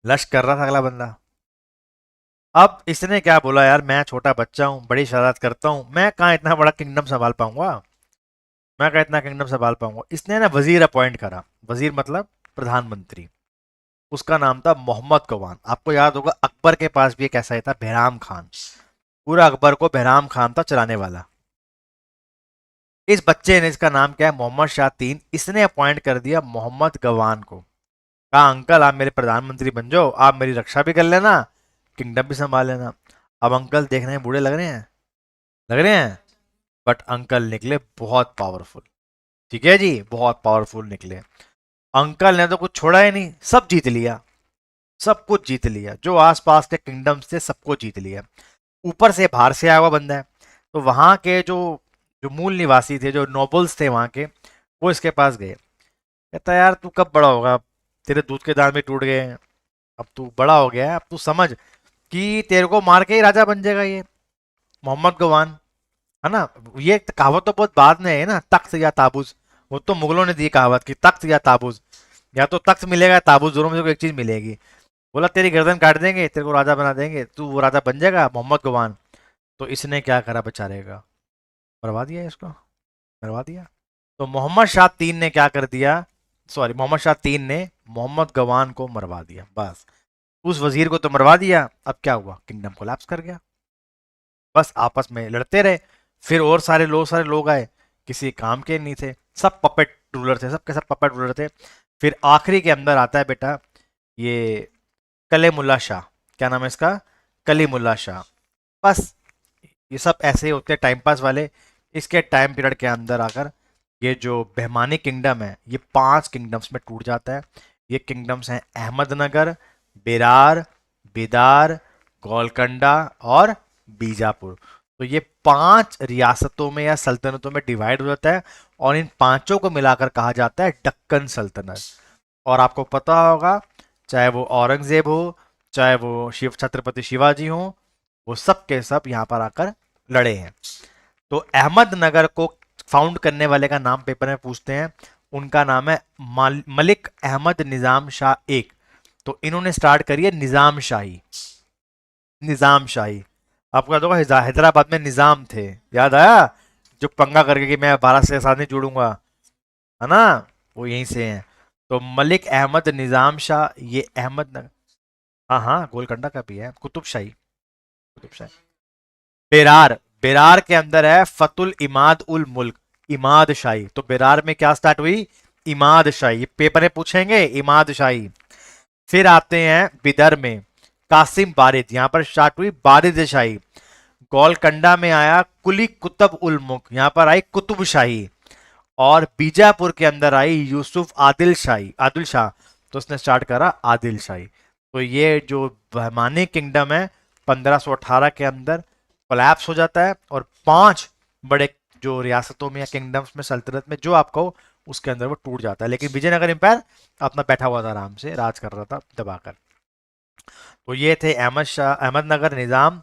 लश्कर रहा था अगला बंदा। अब इसने क्या बोला, यार मैं छोटा बच्चा हूँ, बड़ी शरारत करता हूँ, मैं कहाँ इतना बड़ा किंगडम संभाल पाऊंगा, मैं कहाँ इतना किंगडम संभाल पाऊंगा। इसने ना वजीर अपॉइंट करा, वजीर मतलब प्रधानमंत्री। उसका नाम था मोहम्मद गवान। आपको याद होगा अकबर के पास भी एक ऐसा ही था, बहराम खान। पूरा अकबर को बहराम खान था चलाने वाला। इस बच्चे ने, इसका नाम क्या है, मोहम्मद शाह 3, इसने अपॉइंट कर दिया मोहम्मद गवान को। कहा अंकल आप मेरे प्रधानमंत्री बन जाओ, आप मेरी रक्षा भी कर लेना, किंगडम भी संभाल लेना। अब अंकल देखने में बूढ़े लग रहे हैं, लग रहे हैं, बट अंकल निकले बहुत पावरफुल। ठीक है जी, बहुत पावरफुल निकले। अंकल ने तो कुछ छोड़ा ही नहीं, सब जीत लिया, सब कुछ जीत लिया, जो आसपास के किंगडम्स थे सबको जीत लिया। ऊपर से बाहर से आया हुआ बंदा है, तो वहां के जो जो मूल निवासी थे, जो नोबल्स थे वहां के, वो इसके पास गए। कहता यार तू कब बड़ा होगा, तेरे दूध के दांत भी टूट गए हैं, अब तू बड़ा हो गया है, अब तू समझ कि तेरे को मार के ही राजा बन जाएगा ये मोहम्मद गवान, है ना। ये कहावत तो बहुत बाद में है ना, तख्त या ताबूज। वो तो मुगलों ने दी कहावत कि तख्त या ताबूज, या तो तख्त मिलेगा या ताबूज, दोनों में से कोई एक चीज मिलेगी। बोला तेरी गर्दन काट देंगे, तेरे को राजा बना देंगे, तू वो राजा बन जाएगा मोहम्मद गवान। तो इसने क्या करा बेचारे का, मरवा दिया इसको, मरवा दिया। तो मोहम्मद शाह 3 ने क्या कर दिया, सॉरी मोहम्मद शाह 3 ने मोहम्मद गवान को मरवा दिया। बस उस वजीर को तो मरवा दिया, अब क्या हुआ, किंगडम कोलैप्स कर गया। बस आपस में लड़ते रहे। फिर और सारे लोग आए, किसी काम के नहीं थे, सब पपेट रूलर थे, सबके सब पपेट रूलर थे। फिर आखिरी के अंदर आता है बेटा ये कलीमुल्ला शाह। क्या नाम है इसका, कलीमुल्ला शाह। बस ये सब ऐसे ही होते हैं टाइम पास वाले। इसके टाइम पीरियड के अंदर आकर ये जो बहमानी किंगडम है ये 5 किंगडम्स में टूट जाता है। ये किंगडम्स हैं अहमदनगर, बेरार, बेदार, गोलकंडा और बीजापुर। तो ये 5 रियासतों में या सल्तनतों में डिवाइड हो जाता है, और इन पांचों को मिलाकर कहा जाता है दक्कन सल्तनत। और आपको पता होगा, चाहे वो औरंगजेब हो, चाहे वो शिव छत्रपति शिवाजी हो, वो सब के सब यहाँ पर आकर लड़े हैं। तो अहमदनगर को फाउंड करने वाले का नाम पेपर में पूछते हैं, उनका नाम है मलिक अहमद निजाम शाह एक। तो इन्होंने स्टार्ट करी है निजाम शाही, निजाम शाही। आपको याद होगा हैदराबाद में निजाम थे, याद आया, जो पंगा करके कि मैं भारत से साथ नहीं जुड़ूंगा, है ना, वो यहीं से हैं। तो मलिक अहमद निजाम शाह, ये अहमदनगर, हाँ हाँ गोलकंडा का भी है, कुतुबशाही, कुतुबशाही। बेरार, बेरार के अंदर है फतुल इमाद उल मुल्क, इमाद शाही। तो बेरार में क्या स्टार्ट हुई, इमाद शाही, पेपर में पूछेंगे इमाद शाही। फिर आते हैं बिदर में कासिम बारिद, यहां पर स्टार्ट हुई बारिद शाही। गोलकंडा में आया कुली कुतुब उल मुल्क, यहां पर आई कुतुब शाही। और बीजापुर के अंदर आई यूसुफ आदिल शाही, आदिल शाह, तो उसने स्टार्ट करा आदिल शाही। तो ये जो बहमानी किंगडम है 1518 के अंदर कोलैप्स हो जाता है, और 5 बड़े जो रियासतों में या किंगडम्स में सल्तनत में जो आपको, उसके अंदर वो टूट जाता है। लेकिन विजयनगर एम्पायर अपना बैठा हुआ था, आराम से राज कर रहा था दबाकर। तो ये थे अहमद शाह, अहमदनगर निजाम,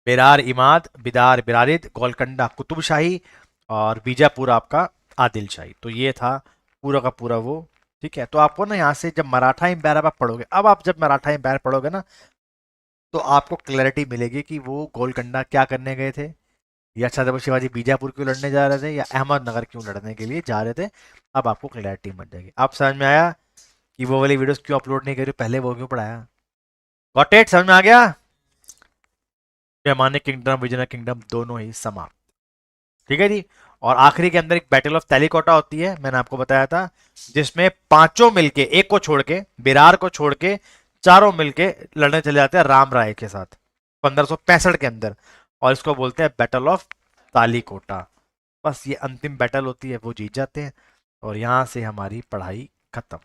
बेरार इमाद, बिदार बिरारिद, गोलकंडा कुतुब शाही, और बीजापुर आपका आदिल शाही। तो ये था पूरा का पूरा वो। ठीक है, तो आपको ना यहाँ से जब मराठा एम्पायर आप पढ़ोगे, अब आप जब मराठा एम्पायर पढ़ोगे ना, तो आपको क्लैरिटी मिलेगी कि वो गोलकंडा क्या करने गए थे, या छत्रपति शिवाजी बीजापुर क्यों लड़ने जा रहे थे, या अहमदनगर क्यों लड़ने के लिए जा रहे थे। अब आपको क्लैरिटी मिल जाएगी। आप समझ में आया कि वो वाली वीडियोस क्यों अपलोड नहीं करी, पहले वो क्यों पढ़ाया। गॉट इट, समझ में आ गया। पैमाने किंगडम, विजयनगर किंगडम दोनों ही समाप्त। ठीक है जी। और आखिरी के अंदर एक बैटल ऑफ तेलिकोटा होती है, मैंने आपको बताया था, जिसमें पांचों मिलके, एक को छोड़ के, बिरार को छोड़ के, चारों मिलके लड़ने चले जाते हैं राम राय के साथ 1565 के अंदर, और इसको बोलते हैं बैटल ऑफ तालीकोटा। बस ये अंतिम बैटल होती है, वो जीत जाते हैं, और यहां से हमारी पढ़ाई खत्म।